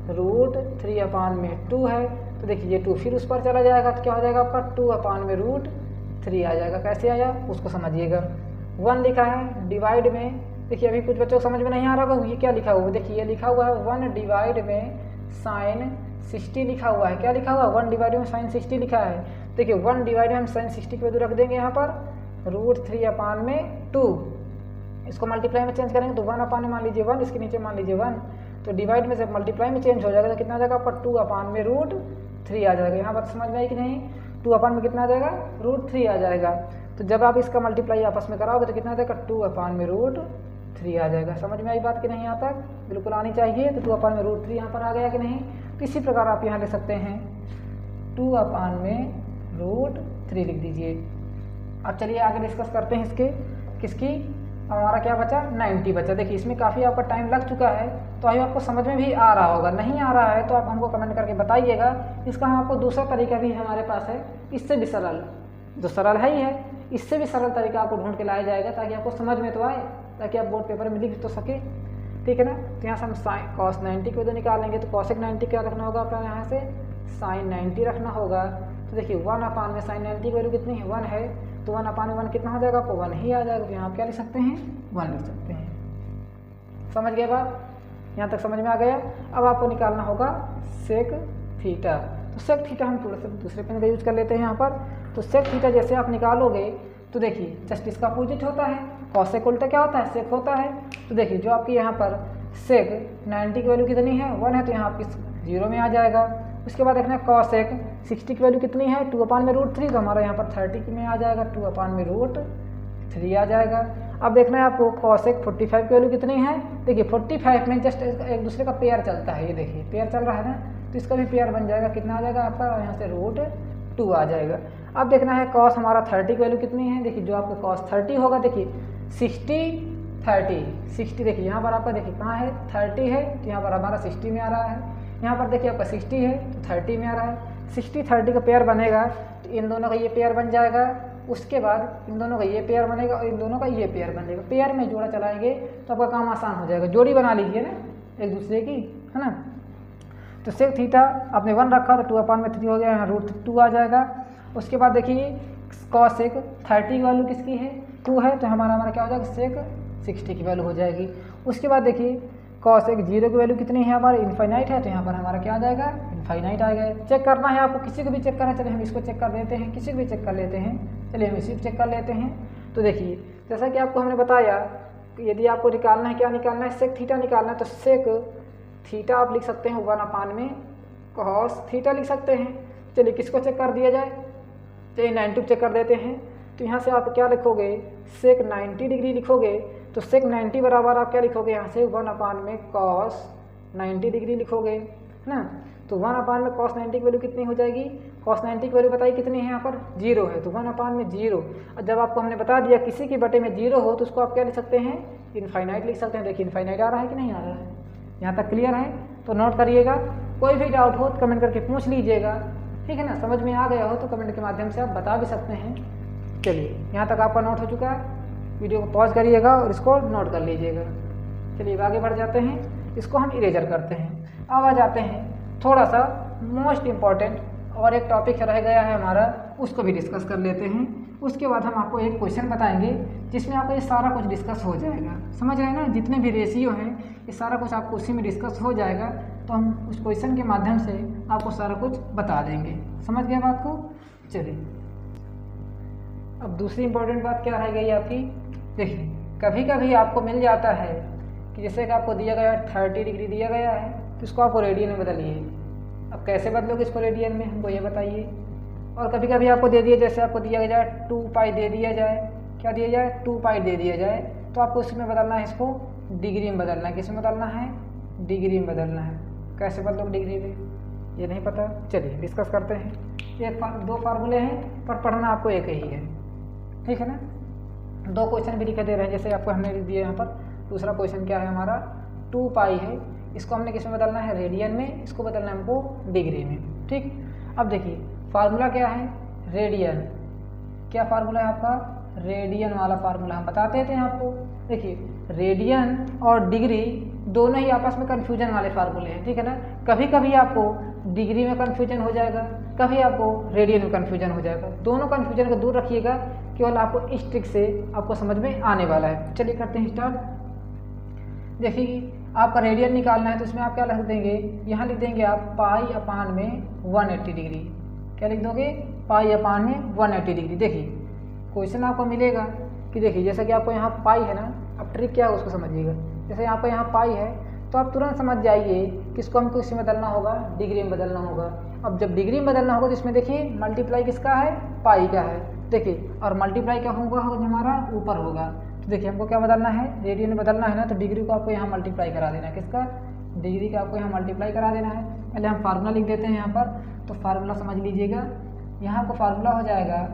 √3 में 2 है। तो देखिए ये 2 फिर उस पर चला जाएगा, तो क्या हो जाएगा आपका 2 में √3 आ जाएगा। कैसे आया उसको समझिएगा। 1 लिखा है डिवाइड में, देखिए अभी कुछ बच्चों को समझ में नहीं आ रहा होगा ये क्या लिखा हुआ है। देखिए ये लिखा हुआ है 1 डिवाइड में साइन 60 लिखा हुआ है। क्या लिखा हुआ है, 1 डिवाइड में साइन 60 लिखा है। देखिए 1 डिवाइड में हम साइन 60 की वैल्यू रख देंगे यहाँ पर √3 में 2। इसको मल्टीप्लाई में चेंज करेंगे तो 1 में मान लीजिए 1, इसके नीचे मान लीजिए 1। तो डिवाइड में से मल्टीप्लाई में चेंज हो जाएगा तो कितना आ जाएगा आपका 2 में √3 आ जाएगा। यहाँ पर समझ में आई कि नहीं, 2 में कितना आ जाएगा √3 आ जाएगा। तो जब आप इसका मल्टीप्लाई आपस में कराओगे तो कितना आ जाएगा 2 में √3 आ जाएगा। समझ में आई बात कि नहीं, यहाँ तक बिल्कुल आनी चाहिए। तो 2 में √3 यहाँ पर आ गया कि नहीं। तो इसी प्रकार आप यहाँ ले सकते हैं 2 में √3 लिख दीजिए। अब चलिए आगे डिस्कस करते हैं इसके, किसकी, हमारा क्या बचा 90 बचा। देखिए इसमें काफ़ी आपका टाइम लग चुका है, तो अभी आपको समझ में भी आ रहा होगा। नहीं आ रहा है तो आप हमको कमेंट करके बताइएगा। इसका हम आपको दूसरा तरीका भी हमारे पास है, इससे भी सरल, जो सरल है ही है, इससे भी सरल तरीका आपको ढूंढ के लाया जाएगा ताकि आपको समझ में तो आए, ताकि आप बोर्ड पेपर में लिख तो सके, ठीक है ना। तो यहाँ से हम साइन कॉस 90 की वैल्यू निकालेंगे। तो कॉसेक 90 क्या रखना होगा आपका, यहाँ से साइन 90 रखना होगा। तो देखिए 1 में साइन 90 की वैल्यू कितनी है, 1 है। तो 1 में 1 कितना हो जाएगा आपको 1 ही आ जाएगा। तो यहाँ आप क्या लिख सकते हैं 1 लिख सकते हैं। समझ गए बात, यहाँ तक समझ में आ गया। अब आपको निकालना होगा सेक थीटा। तो सेक थीटा हम थोड़ा सा दूसरे पेन का यूज कर लेते हैं यहाँ पर। तो सेक थीटा जैसे आप निकालोगे तो देखिए जस्ट इसका अपोजिट होता है, कॉसेक उल्टा क्या होता है, सेक होता है। तो देखिए जो आपकी यहाँ पर सेक 90 की वैल्यू कितनी है 1 है, तो यहाँ आपकी 0 में आ जाएगा। उसके बाद देखना कॉसेक 60 की वैल्यू कितनी है 2 में √3, तो हमारा यहाँ पर 30 में आ जाएगा 2 में √3 आ जाएगा। अब देखना है आपको कॉसेक 45 की वैल्यू कितनी है। देखिए 45 में जस्ट एक दूसरे का पेयर चलता है, ये देखिए पेयर चल रहा है ना, तो इसका भी पेयर बन जाएगा। कितना आ जाएगा आपका, यहाँ से √2 आ जाएगा। अब देखना है कॉस हमारा 30 की वैल्यू कितनी है। देखिए जो आपका कॉस 30 होगा, देखिए 60 देखिए यहाँ पर आपका देखिए कहाँ है 30 है, तो यहाँ पर हमारा 60 में आ रहा है। यहाँ पर देखिए आपका 60 है तो 30 में आ रहा है। 60-30 का पेयर बनेगा तो इन दोनों का ये पेयर बन जाएगा। उसके बाद इन दोनों का ये पेयर बनेगा और इन दोनों का ये पेयर बनेगा। पेयर में जोड़ा चलाएंगे तो आपका काम आसान हो जाएगा। जोड़ी बना लीजिए ना एक दूसरे की, है ना। तो सेक थीटा आपने 1 रखा तो 2/3 हो गया, यहाँ √2 आ जाएगा। उसके बाद देखिए कॉस सेक 30 की वैल्यू किसकी है 2 है, तो हमारा क्या हो जाएगा सेक 60 की वैल्यू हो जाएगी। उसके बाद देखिए कॉस एक 0 की वैल्यू कितनी है हमारे इनफाइनाइट है, तो यहाँ पर हमारा क्या आ जाएगा इनफाइनाइट आ गया। चेक करना है आपको, किसी को भी चेक करना है, चलिए हम इसको चेक कर लेते हैं, किसी को भी चेक कर लेते हैं, चलिए हम इसी को चेक कर लेते हैं। तो देखिए जैसा कि आपको हमने बताया कि यदि आपको निकालना है, क्या निकालना है, सेक थीटा निकालना है, तो सेक थीटा आप लिख सकते हैं 1 में कॉस थीटा लिख सकते हैं। चलिए किसको चेक कर दिया जाए, चलिए 90 चेक कर देते हैं। तो यहाँ से आप क्या लिखोगे सेक 90 डिग्री लिखोगे, तो सेक 90 बराबर आप क्या लिखोगे यहाँ से 1 में कॉस 90 डिग्री लिखोगे, है ना। तो 1 में कॉस 90 की वैल्यू कितनी हो जाएगी, कॉस 90 की वैल्यू बताइए कितनी है यहाँ पर 0 है, तो 1 में 0। और जब आपको हमने बता दिया किसी की बटे में 0 हो तो उसको आप क्या लिख सकते हैं इनफाइनाइट लिख सकते हैं। देखिए इनफाइनाइट आ रहा है कि नहीं आ रहा है, यहाँ तक क्लियर है। तो नोट करिएगा, कोई भी डाउट हो तो कमेंट करके पूछ लीजिएगा, ठीक है ना। समझ में आ गया हो तो कमेंट के माध्यम से आप बता भी सकते हैं। चलिए यहाँ तक आपका नोट हो चुका है, वीडियो को पॉज करिएगा और इसको नोट कर लीजिएगा। चलिए आगे बढ़ जाते हैं, इसको हम इरेजर करते हैं। अब आ जाते हैं थोड़ा सा मोस्ट इम्पॉर्टेंट और एक टॉपिक रह गया है हमारा, उसको भी डिस्कस कर लेते हैं। उसके बाद हम आपको एक क्वेश्चन बताएंगे जिसमें आपको ये सारा कुछ डिस्कस हो जाएगा। समझ रहे हैं ना, जितने भी रेशियो हैं ये सारा कुछ आपको उसी में डिस्कस हो जाएगा। तो हम उस क्वेश्चन के माध्यम से आपको सारा कुछ बता देंगे। समझ गए बात को। चलिए अब दूसरी इंपॉर्टेंट बात क्या रह गई आपकी, देखिए कभी कभी आपको मिल जाता है कि जैसे कि आपको दिया गया 30 डिग्री दिया गया है, तो इसको आपको रेडियन में बदलिए। अब कैसे बदलोगे इसको रेडियन में, हमको ये बताइए। और कभी कभी आपको दे दिया, जैसे आपको दिया जाए 2π दे दिया जाए, क्या दिया जाए 2π दे दिया जाए, तो आपको इसमें बदलना है, इसको डिग्री में बदलना है। किसमें बदलना है, डिग्री में बदलना है। कैसे बदलोगे डिग्री में, ये नहीं पता, चलिए डिस्कस करते हैं। दो फार्मूले हैं पर पढ़ना आपको एक ही है, ठीक है ना। दो क्वेश्चन भी लिखे दे रहे हैं, जैसे आपको हमने दिए यहाँ पर। दूसरा क्वेश्चन क्या है हमारा 2π है, इसको हमने किस में बदलना है रेडियन में, इसको बदलना है हमको डिग्री में, ठीक। अब देखिए फार्मूला क्या है रेडियन, क्या फार्मूला है आपका रेडियन वाला फार्मूला हम बताते थे आपको। देखिए रेडियन और डिग्री दोनों ही आपस में कन्फ्यूजन वाले फार्मूले हैं, ठीक है ना। कभी कभी आपको डिग्री में कन्फ्यूजन हो जाएगा, कभी आपको रेडियन में कन्फ्यूजन हो जाएगा। दोनों कन्फ्यूजन को दूर रखिएगा, केवल आपको इस ट्रिक से आपको समझ में आने वाला है। चलिए करते हैं स्टार्ट। देखिए आपका रेडियन निकालना है, तो इसमें आप क्या लिख देंगे, यहाँ लिख देंगे आप π/180 डिग्री। क्या लिख दोगे π/180 डिग्री। देखिए क्वेश्चन आपको मिलेगा कि देखिए जैसे कि आपको यहाँ पाई है ना, अब ट्रिक क्या है उसको समझिएगा। जैसे आपको यहाँ पाई है तो आप तुरंत समझ जाइए कि इसको हमको इसमें बदलना होगा, डिग्री में बदलना होगा। अब जब डिग्री में बदलना होगा तो इसमें देखिए मल्टीप्लाई किसका है पाई का है, देखिए, और मल्टीप्लाई क्या होगा हमारा ऊपर होगा। तो देखिए हमको क्या बदलना है रेडियन में बदलना है ना, तो डिग्री को आपको यहाँ मल्टीप्लाई करा देना है, किसका डिग्री का आपको यहाँ मल्टीप्लाई करा देना है। पहले हम फार्मूला लिख देते हैं यहाँ पर, तो फार्मूला समझ लीजिएगा। यहाँ को फार्मूला हो जाएगा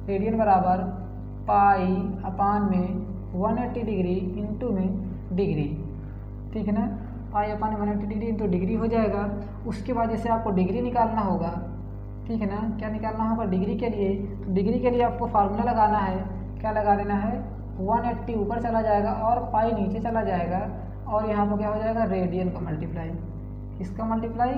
रेडियन बराबर π/180 डिग्री इंटू में डिग्री, ठीक है ना। π/180 डिग्री इंटू डिग्री हो जाएगा। उसके बाद जैसे आपको डिग्री निकालना होगा, ठीक है ना, क्या निकालना होगा डिग्री के लिए, तो डिग्री के लिए आपको फार्मूला लगाना है, क्या लगा देना है 180 ऊपर चला जाएगा और पाई नीचे चला जाएगा, और यहाँ पर क्या हो जाएगा रेडियन का मल्टीप्लाई, इसका मल्टीप्लाई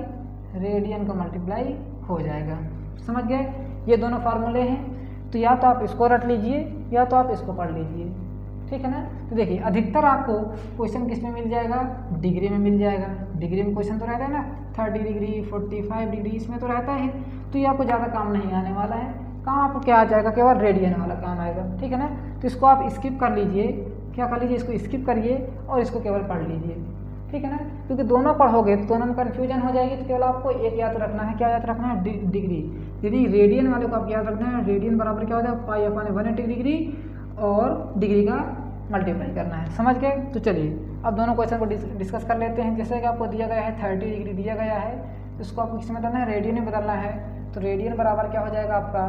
रेडियन का मल्टीप्लाई हो जाएगा। समझ गए, ये दोनों फार्मूले हैं। तो या तो आप इसको रट लीजिए या तो आप इसको पढ़ लीजिए, ठीक है ना। तो देखिए अधिकतर आपको क्वेश्चन किस में मिल जाएगा डिग्री में मिल जाएगा। डिग्री में क्वेश्चन तो रहता है ना 30 डिग्री 45 डिग्री, इसमें तो रहता है। तो ये आपको ज़्यादा काम नहीं आने वाला है, काम आपको क्या आ जाएगा केवल रेडियन वाला काम आएगा, ठीक है ना। तो इसको आप स्किप कर लीजिए, क्या कर लीजिए इसको स्किप करिए और इसको केवल पढ़ लीजिए, ठीक है ना। क्योंकि दोनों पढ़ोगे तो दोनों में कन्फ्यूजन हो जाएगी। तो केवल आपको एक याद रखना है, क्या याद रखना है डिग्री। यदि रेडियन वाले को आप याद रखना है, रेडियन बराबर क्या होता है π/180 डिग्री और डिग्री का मल्टीप्लाई करना है। समझ गए। तो चलिए अब दोनों क्वेश्चन को डिस्कस कर लेते हैं। जैसे कि आपको दिया गया है 30 डिग्री दिया गया है, तो इसको आपको किस में बदलना है रेडियन में बदलना है। तो रेडियन बराबर क्या हो जाएगा आपका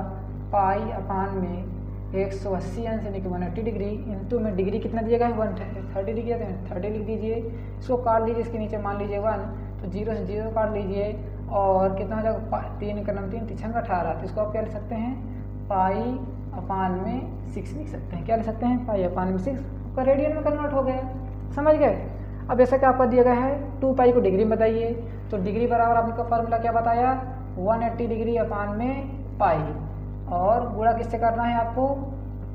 π/180 यानी कि 180 डिग्री इंटू में डिग्री कितना दिया गया है 130 डिग्री, 30 लिख दीजिए। इसको काट लीजिए, इसके नीचे मान लीजिए 1, तो 0 से 0 काट लीजिए और कितना हो जाएगा 3 का 3 3 का 18। तो इसको आप क्या लिख सकते हैं π/6 लिख सकते हैं। क्या लिख सकते हैं π/6, आपका रेडियन में कन्वर्ट हो गया। समझ गए। अब जैसा कि आपका दिया गया है 2 पाई को डिग्री में बताइए, तो डिग्री बराबर आपका फार्मूला क्या बताया 180 डिग्री अपान में पाई, और गुणा किससे करना है आपको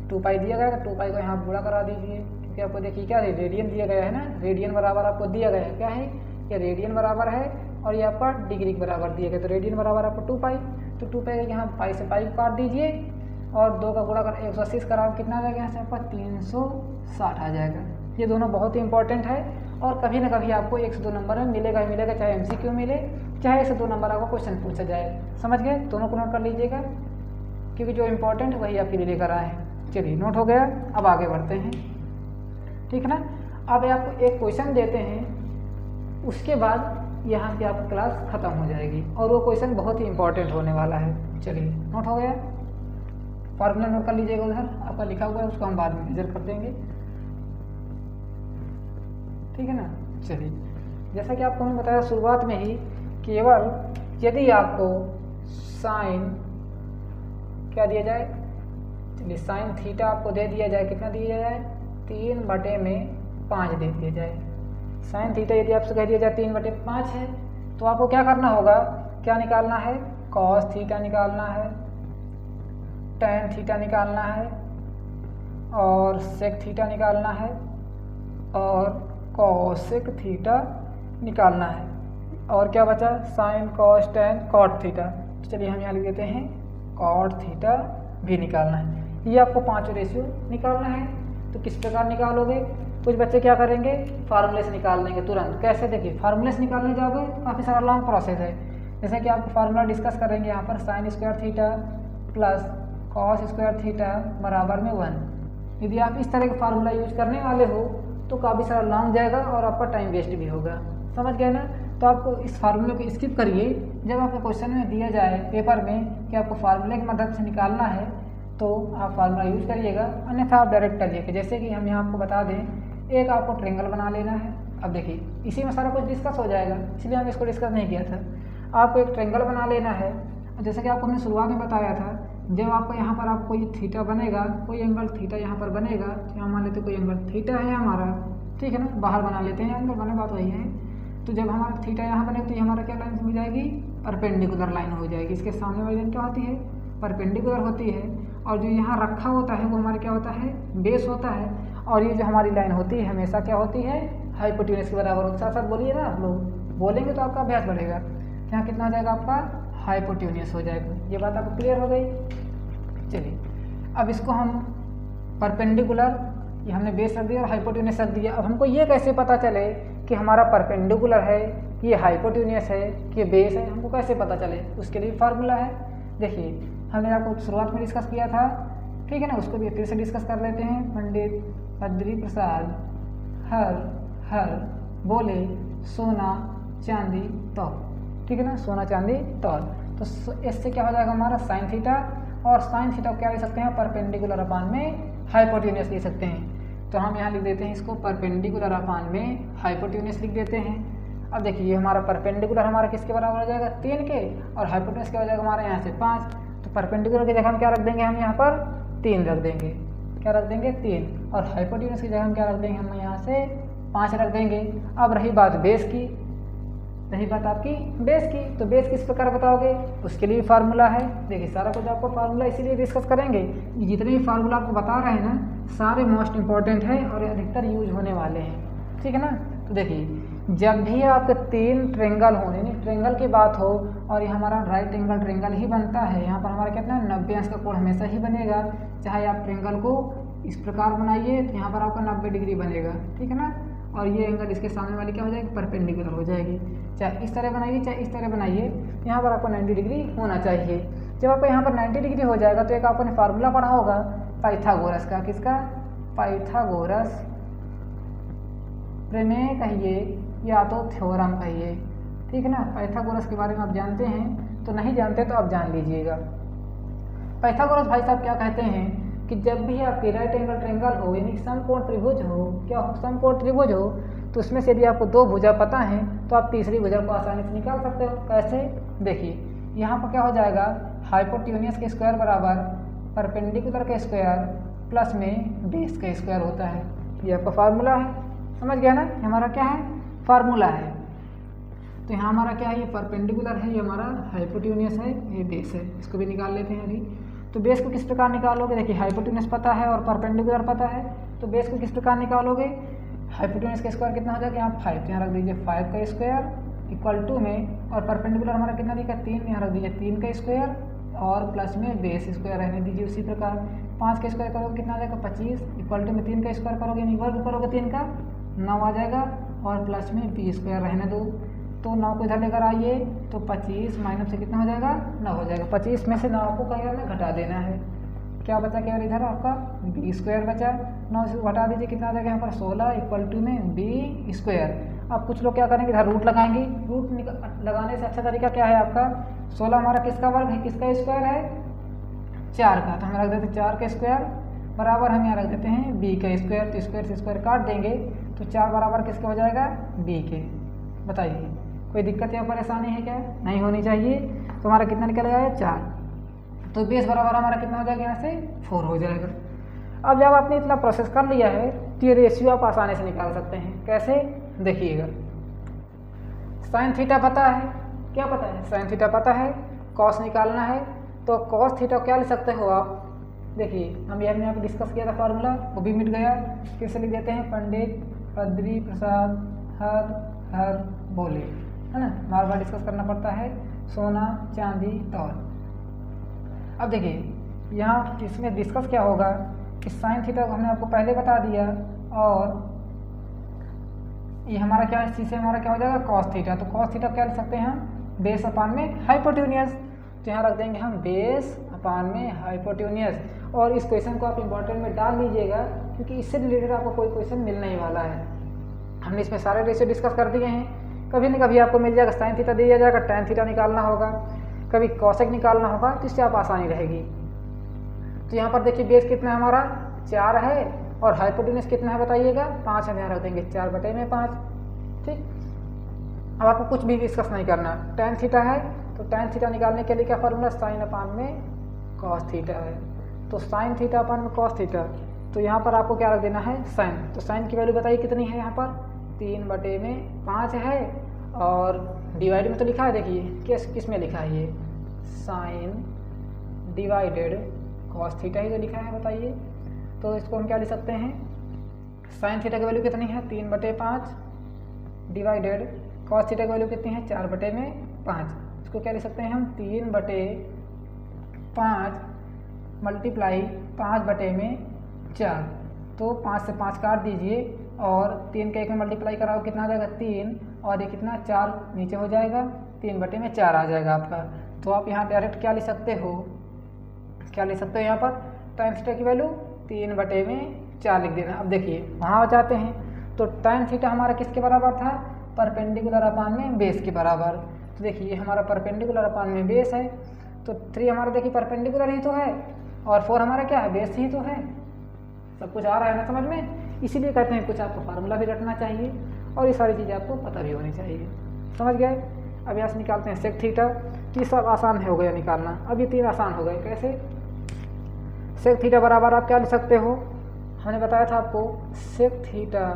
2 पाई दिया गया है, 2 पाई को यहाँ गुणा करा दीजिए, क्योंकि आपको देखिए क्या है रेडियन दिया गया है ना, रेडियन बराबर आपको दिया गया है क्या है, ये रेडियन बराबर है और ये आपका डिग्री के बराबर दिया गया, तो रेडियन बराबर आपको 2 पाई, तो 2 पाई यहाँ पाई से पाई को काट दीजिए और 2 का गुणा कर 180 करा कितना आ जाएगा यहाँ से आपका 360 आ जाएगा। ये दोनों बहुत ही इंपॉर्टेंट है और कभी ना कभी आपको 1 से 2 नंबर में मिलेगा ही मिलेगा, चाहे MCQ मिले चाहे 1 से 2 नंबर आपको क्वेश्चन पूछा जाए। समझ गए, दोनों को नोट कर लीजिएगा क्योंकि जो इंपॉर्टेंट है वही आपके लिए लेकर आए हैं। चलिए नोट हो गया, अब आगे बढ़ते हैं, ठीक है ना। अब आपको एक क्वेश्चन देते हैं, उसके बाद यहाँ पे आपकी क्लास ख़त्म हो जाएगी और वो क्वेश्चन बहुत ही इंपॉर्टेंट होने वाला है। चलिए नोट हो गया, फॉर्मूला नोट कर लीजिएगा, उधर आपका लिखा हुआ है उसको हम बाद में मेजर कर देंगे, ठीक है ना। चलिए जैसा कि आपको हमने बताया शुरुआत में ही, केवल यदि आपको साइन क्या दिया जाए, चलिए साइन थीटा आपको दे दिया जाए, कितना दिया जाए 3/5 दे दिया जाए। साइन थीटा यदि आपसे कह दिया जाए 3/5 है, तो आपको क्या करना होगा, क्या निकालना है कॉस थीटा निकालना है, टैन थीटा निकालना है और सेक थीटा निकालना है और कॉसेक थीटा निकालना है, और क्या बचा sine cos tan cot theta. चलिए हम यहाँ लिख देते हैं कॉट थीटा भी निकालना है। ये आपको 5 रेशियो निकालना है, तो किस प्रकार निकालोगे, कुछ बच्चे क्या करेंगे फार्मूले से निकाल लेंगे तुरंत। कैसे, देखिए फार्मूले से निकालने जाओगे काफ़ी सारा लॉन्ग प्रोसेस है। जैसे कि आपको फार्मूला डिस्कस करेंगे यहाँ पर sine square theta plus cos square theta बराबर में 1। यदि आप इस तरह का फार्मूला यूज करने वाले हो तो काफ़ी सारा लॉन्ग जाएगा और आपका टाइम वेस्ट भी होगा। समझ गए ना। तो आपको इस फार्मूले को स्किप करिए, जब आपको क्वेश्चन में दिया जाए पेपर में कि आपको फार्मूले की मदद से निकालना है तो आप फार्मूला यूज करिएगा, अन्यथा आप डायरेक्ट करिए। जैसे कि हम यहाँ आपको बता दें, एक आपको ट्रेंगल बना लेना है। अब देखिए इसी में सारा कुछ डिस्कस हो जाएगा, इसलिए हम इसको डिस्कस नहीं किया था। आपको एक ट्रेंगल बना लेना है, जैसे कि आपको हमने शुरुआत में बताया था, जब आपको यहाँ पर आपको कोई थीटा बनेगा, कोई एंगल थीटा यहाँ पर बनेगा, तो यहाँ मान लेते कोई एंगल थीटा है हमारा, ठीक है ना, बाहर बना लेते हैं, अंदर बने बात वही है। तो जब हमारा थीटा यहाँ बने तो ये हमारा क्या लाइन हो जाएगी, परपेंडिकुलर लाइन हो जाएगी। इसके सामने वाली लाइन क्या होती है, परपेंडिकुलर होती है, और जो यहाँ रखा होता है वो हमारा क्या होता है, बेस होता है। और ये जो हमारी लाइन होती है हमेशा क्या होती है, हाइपोटेन्यूज के बराबर होती है। साथ साथ बोलिए ना, आप लोग बोलेंगे तो आपका अभ्यास बढ़ेगा। यहाँ कितना हो जाएगा आपका, हाइपोटेन्यूज हो जाएगा। ये बात आपको क्लियर हो गई। चलिए अब इसको हम परपेंडिकुलर, ये हमने बेस रख दिया और हाइपोटेन्यूज रख दिया। अब हमको ये कैसे पता चले कि हमारा परपेंडिकुलर है, कि ये हाइपोटेन्यूज है, कि ये बेस है, हमको कैसे पता चले, उसके लिए फार्मूला है। देखिए हमने आपको शुरुआत में डिस्कस किया था, ठीक है ना, उसको भी फिर से डिस्कस कर लेते हैं। पंडित बद्री प्रसाद हर बोले सोना चांदी तौल, ठीक है ना, सोना चांदी तौल। तो इससे क्या हो जाएगा हमारा साइन थीटा, और साइन थीटा को क्या ले सकते हैं, परपेंडिकुलर अपान में हाइपोटेन्यूज ले सकते हैं। तो हम यहाँ लिख देते हैं इसको परपेंडिकुलर अपान में हाइपोटेन्यूज लिख देते हैं। अब देखिए ये हमारा परपेंडिकुलर हमारा किसके बराबर हो जाएगा, 3 के, और हाइपोटेन्यूज क्या हो जाएगा हमारा यहाँ से 5। तो परपेंडिकुलर की जगह हम क्या रख देंगे, हम यहाँ पर 3 रख देंगे, क्या रख देंगे 3, और हाइपोटेन्यूज की जगह हम क्या रख देंगे, हम यहाँ से 5 रख देंगे। अब रही बात बेस की, रही बात आपकी बेस की, तो बेस किस प्रकार बताओगे, उसके लिए फार्मूला है। देखिए सारा कुछ आपको फार्मूला इसीलिए डिस्कस करेंगे, जितने भी फार्मूला आपको बता रहे हैं ना, सारे मोस्ट इंपॉर्टेंट है और अधिकतर यूज होने वाले हैं, ठीक है ना। तो देखिए जब भी आपके 3 ट्रेंगल हो, यानी ट्रेंगल की बात हो, और ये हमारा राइट एंगल ट्रेंगल ही बनता है, यहाँ पर हमारा कितना 90 अंश का कोण हमेशा ही बनेगा। चाहे आप ट्रेंगल को इस प्रकार बनाइए तो यहाँ पर आपका 90 डिग्री बनेगा, ठीक है ना, और ये एंगल इसके सामने वाली क्या हो जाएगी, परपेंडिकुलर हो जाएगी। चाहे इस तरह बनाइए चाहे इस तरह बनाइए, यहाँ पर आपको 90 डिग्री होना चाहिए। जब आपको यहाँ पर 90 डिग्री हो जाएगा तो एक आपने फार्मूला पढ़ा होगा पाइथागोरस का, किसका, पाइथागोरस प्रमेय कहिए या तो थ्योरम कहिए, ठीक है ना। पाइथागोरस के बारे में आप जानते हैं, तो नहीं जानते तो आप जान लीजिएगा। पाइथागोरस भाई साहब क्या कहते हैं कि जब भी आपकी राइट एंगल ट्रेंगल हो, यानी समकोण त्रिभुज हो, क्या हो, समकोण त्रिभुज हो, तो उसमें से यदि आपको 2 भुजा पता है तो आप तीसरी भुजा को आसानी से निकाल सकते हो। कैसे, देखिए यहाँ पर क्या हो जाएगा, हाइपोटेन्यूज के स्क्वायर बराबर परपेंडिकुलर के स्क्वायर प्लस में बेस का स्क्वायर होता है। ये आपका फार्मूला है, समझ गया ना, हमारा क्या है फार्मूला है। तो यहाँ हमारा क्या है, ये परपेंडिकुलर है, ये हमारा हाइपोटेन्यूस है, ये बेस है, इसको भी निकाल लेते हैं अभी। तो बेस को किस प्रकार निकालोगे, देखिए हाइपोटेन्यूस पता है और परपेंडिकुलर पता है, तो बेस को किस प्रकार निकालोगे, हाइपोटेन्यूस का स्क्वायर कितना हो जाएगा, यहाँ 5, तो यहाँ रख दीजिए 5 का स्क्वायर इक्वल टू में, और परपेंडिकुलर हमारा कितना दिखा 3, यहाँ रख दीजिए 3 का स्क्वायर और प्लस में बेस स्क्वायर रहने दीजिए उसी प्रकार। 5 का स्क्वायर करोगे कितना आ जाएगा 25, इक्वल टू में 3 का स्क्वायर करोगे यानी वर्ग करोगे 3 का 9 आ जाएगा, और प्लस में बी स्क्वायर रहने दो। तो 9 को इधर लेकर आइए तो 25 माइनस से कितना हो जाएगा 9 हो जाएगा। 25 में से 9 को कहेगा में घटा देना है, क्या बचा केवल इधर आपका बी स्क्वायर बचा, 9 से घटा दीजिए कितना आ जाएगा यहाँ पर 16 इक्वल टू में बी स्क्वायर। अब कुछ लोग क्या करेंगे इधर रूट लगाएंगे, रूट लगाने से अच्छा तरीका क्या है आपका, 16 हमारा किसका वर्ग है, किसका स्क्वायर है 4 का, तो हम रख देते हैं 4 का स्क्वायर बराबर हम यहाँ रख देते हैं बी का स्क्वायर, तो स्क्वायर से स्क्वायर काट देंगे तो 4 बराबर किसके हो जाएगा बी के। बताइए कोई दिक्कत या परेशानी है क्या, नहीं होनी चाहिए। तो हमारा कितना निकल गया है 4, तो बेस बराबर हमारा कितना हो जाएगा यहाँ से 4 हो जाएगा। अब जब आपने इतना प्रोसेस कर लिया है तो ये रेशियो आप आसानी से निकाल सकते हैं, कैसे देखिएगा। साइन थीटा पता है, क्या पता है साइन थीटा पता है, कॉस निकालना है, तो कॉस थीटा क्या लिख सकते हो आप, देखिए हमने यहाँ पे डिस्कस किया था फार्मूला वो भी मिट गया, फिर से लिख देते हैं पंडित बद्री प्रसाद हर बोले, है ना, बार बार डिस्कस करना पड़ता है, सोना चांदी तौल। अब देखिए यहाँ इसमें डिस्कस क्या होगा कि साइन थीटा हमने आपको पहले बता दिया, और ये हमारा क्या इस चीज़ से हमारा क्या हो जाएगा कॉस थीटा, तो कॉस थीटा क्या लिख सकते हैं हम बेस अपान में हाइपोटेन्यूस, तो यहाँ रख देंगे हम बेस अपान में हाइपोटेन्यूस। और इस क्वेश्चन को आप इंपॉर्टेंट में डाल लीजिएगा क्योंकि इससे रिलेटेड आपको कोई क्वेश्चन मिलने ही वाला है। हमने इसमें सारे रेशियो डिस्कस कर दिए हैं, कभी न कभी आपको मिल जाएगा साइन थीटा दिया जाएगा, टैन थीटा निकालना होगा, कभी कॉसेक निकालना होगा, तो इससे आप आसानी रहेगी। तो यहाँ पर देखिए बेस कितना है हमारा 4 है और हाइपोटेन्यूस कितना है बताइएगा 5 है, यहाँ रख देंगे 4/5। ठीक, अब आपको कुछ भी डिस्कस नहीं करना, टैन थीटा है तो टैन थीटा निकालने के लिए क्या फार्मूला साइन अपान में कॉस थीटा है, तो साइन थीटा अपान में कॉस थीटा, तो यहाँ पर आपको क्या रख देना है साइन, तो साइन की वैल्यू बताइए कितनी है यहाँ पर 3/5 है, और डिवाइड में तो लिखा है, देखिए किस में लिखा है ये साइन डिवाइडेड कॉस थीटा ही तो लिखा है, बताइए। तो इसको हम क्या लिख सकते हैं, साइन थीटा की वैल्यू कितनी है 3/5 डिवाइडेड कॉस थीटा की वैल्यू कितनी है 4/5, इसको क्या लिख सकते हैं हम 3/5 मल्टीप्लाई 5/4, तो 5 से 5 काट दीजिए और 3 के 1 में मल्टीप्लाई कराओ कितना आ जाएगा 3, और ये कितना 4 नीचे हो जाएगा 3/4 आ जाएगा आपका। तो आप यहाँ डायरेक्ट क्या लिख सकते हो, क्या लिख सकते हो यहाँ पर टैन थीटा की वैल्यू 3/4 लिख देना। अब देखिए वहाँ जाते हैं तो टैन थीटा हमारा किसके बराबर था, परपेंडिकुलर अपान में बेस के बराबर। तो देखिए हमारा परपेंडिकुलर अपान में बेस है, तो 3 हमारा देखिए परपेंडिकुलर ही तो है, और 4 हमारा क्या है बेस ही तो है। सब कुछ आ रहा है ना समझ में, इसीलिए कहते हैं कुछ आपको फार्मूला भी रटना चाहिए और ये सारी चीज़ें आपको पता भी होनी चाहिए। समझ गए। अब यहाँ से निकालते हैं सेक थीटा, ये सब आसान हो गया निकालना। अब ये 3 आसान हो गए, कैसे, सेक थीटा बराबर आप क्या लिख सकते हो, हमने बताया था आपको सेक थीटा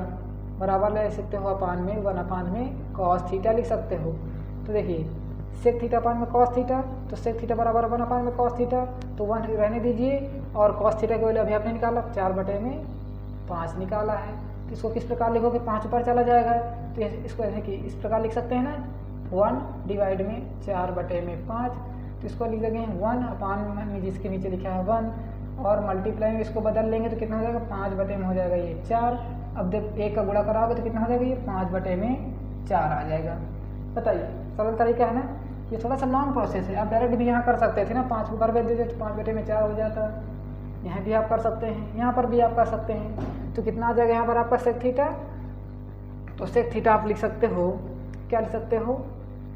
बराबर ले सकते हो अपान में 1 में कॉस थीटा लिख सकते हो। तो देखिए सेक थीटा अपान में कॉस थीटा, तो सेक थीटा बराबर 1 में कॉस थीटा, तो 1 रहने दीजिए, और कॉस थीटा की वैल्यू अभी आपने निकाला 4/5 निकाला है। तो इसको किस प्रकार लिखोगे, 5 ऊपर चला जाएगा, तो इसको ऐसे कि इस प्रकार लिख सकते हैं ना 1 डिवाइड में 4/5, तो इसको लिख देंगे 1 अपान में जिसके नीचे लिखा है 1, और मल्टीप्लाई में इसको बदल लेंगे तो कितना हो जाएगा 5/में हो जाएगा ये 4। अब जब 1 का गुणा कराओगे तो कितना हो जाएगा ये 5/4 आ जाएगा। बताइए सरल तरीका है ना, ये थोड़ा सा लॉन्ग प्रोसेस है, आप डायरेक्ट भी यहाँ कर सकते थे ना, 5 को बराबर दे देते तो 5/4 हो जाता, यहाँ भी आप कर सकते हैं, यहाँ पर भी आप कर सकते हैं। तो कितना आ जाएगा यहाँ पर आपका सेक थीटा, तो सेक थीटा आप लिख सकते हो, क्या लिख सकते हो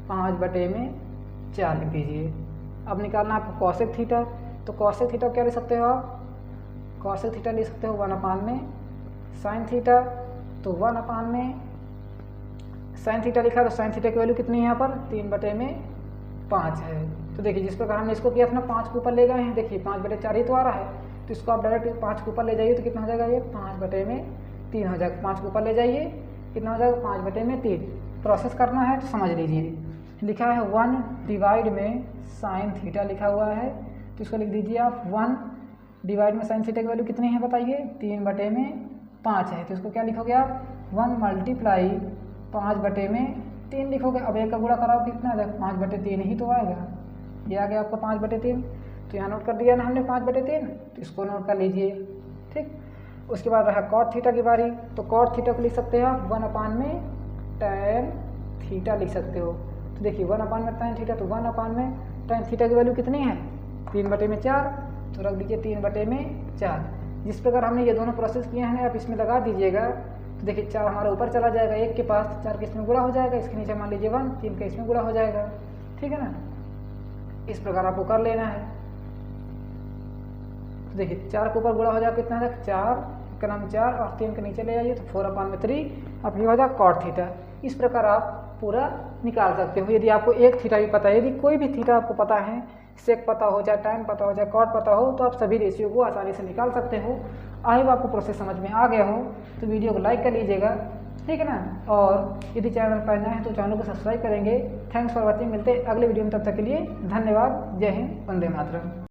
5/4 लिख दीजिए। अब निकालना आपको कॉसेक थीटा, तो कॉसेक थीटा क्या लिख सकते हो आप, कॉसेक थीटा लिख सकते हो 1 में साइन थीटा, तो 1 में साइन थीटा लिखा, तो साइन थीटा की वैल्यू कितनी है यहाँ पर 3/5 है। तो देखिए जिस प्रकार हमने इसको किया था ना 5 के ऊपर ले गए हैं, देखिए 5/4 ही तो आ रहा है, तो इसको आप डायरेक्ट 5 के ऊपर ले जाइए तो कितना हो जाएगा ये 3 हो जाएगा, 5 को ऊपर ले जाइए, कितना हो जाएगा 5/3। प्रोसेस करना है तो समझ लीजिए, लिखा है 1 डिवाइड में साइन थीटा लिखा हुआ है, तो इसको लिख दीजिए आप 1 डिवाइड में साइन थीटा की वैल्यू कितनी है बताइए, 3/5 है, तो इसको क्या लिखोगे आप 1 मल्टीप्लाई 5/3 लिखोगे। अब एक का गुणा कराओ कितना आ जाएगा, 5/3 ही तो आएगा, ये आ गया आपका 5/3। तो यहाँ नोट कर दिया ना हमने 5/3, तो इसको नोट कर लीजिए, ठीक। उसके बाद रहा कॉट थीटा की बारी, तो कॉट थीटा को लिख सकते हैं आप 1/tan थीटा लिख सकते हो। तो देखिए 1/tan थीटा, तो 1/tan थीटा की वैल्यू कितनी है 3/4, तो रख दीजिए 3/4। जिस प्रकार हमने ये दोनों प्रोसेस किए हैं आप इसमें लगा दीजिएगा, तो देखिए 4 हमारा ऊपर चला जाएगा 1 के पास, 4 के इसमें गुणा हो जाएगा, इसके नीचे मान लीजिए 1, 3 के इसमें गुणा हो जाएगा, ठीक है ना। इस प्रकार आपको कर लेना है। तो देखिए 4 के ऊपर गुणा हो जाएगा, कितना है 4 का नाम 4 और 3 के नीचे ले आइए तो 4/3, अब ये हो जाएगा कॉट थीटा। इस प्रकार आप पूरा निकाल सकते हो। यदि आपको एक थीटा भी पता है, यदि कोई भी थीटा आपको पता है, सेक पता हो, चाहे टाइम पता हो, चाहे कॉट पता हो, तो आप सभी रेशियो को आसानी से निकाल सकते हो। आई होप आपको प्रोसेस समझ में आ गया हो, तो वीडियो को लाइक कर लीजिएगा, ठीक है ना। और यदि चैनल पर नए हैं तो चैनल को सब्सक्राइब करेंगे। थैंक्स फॉर वॉचिंग, मिलते हैं अगले वीडियो में, तब तक के लिए धन्यवाद। जय हिंद, वंदे मातरम।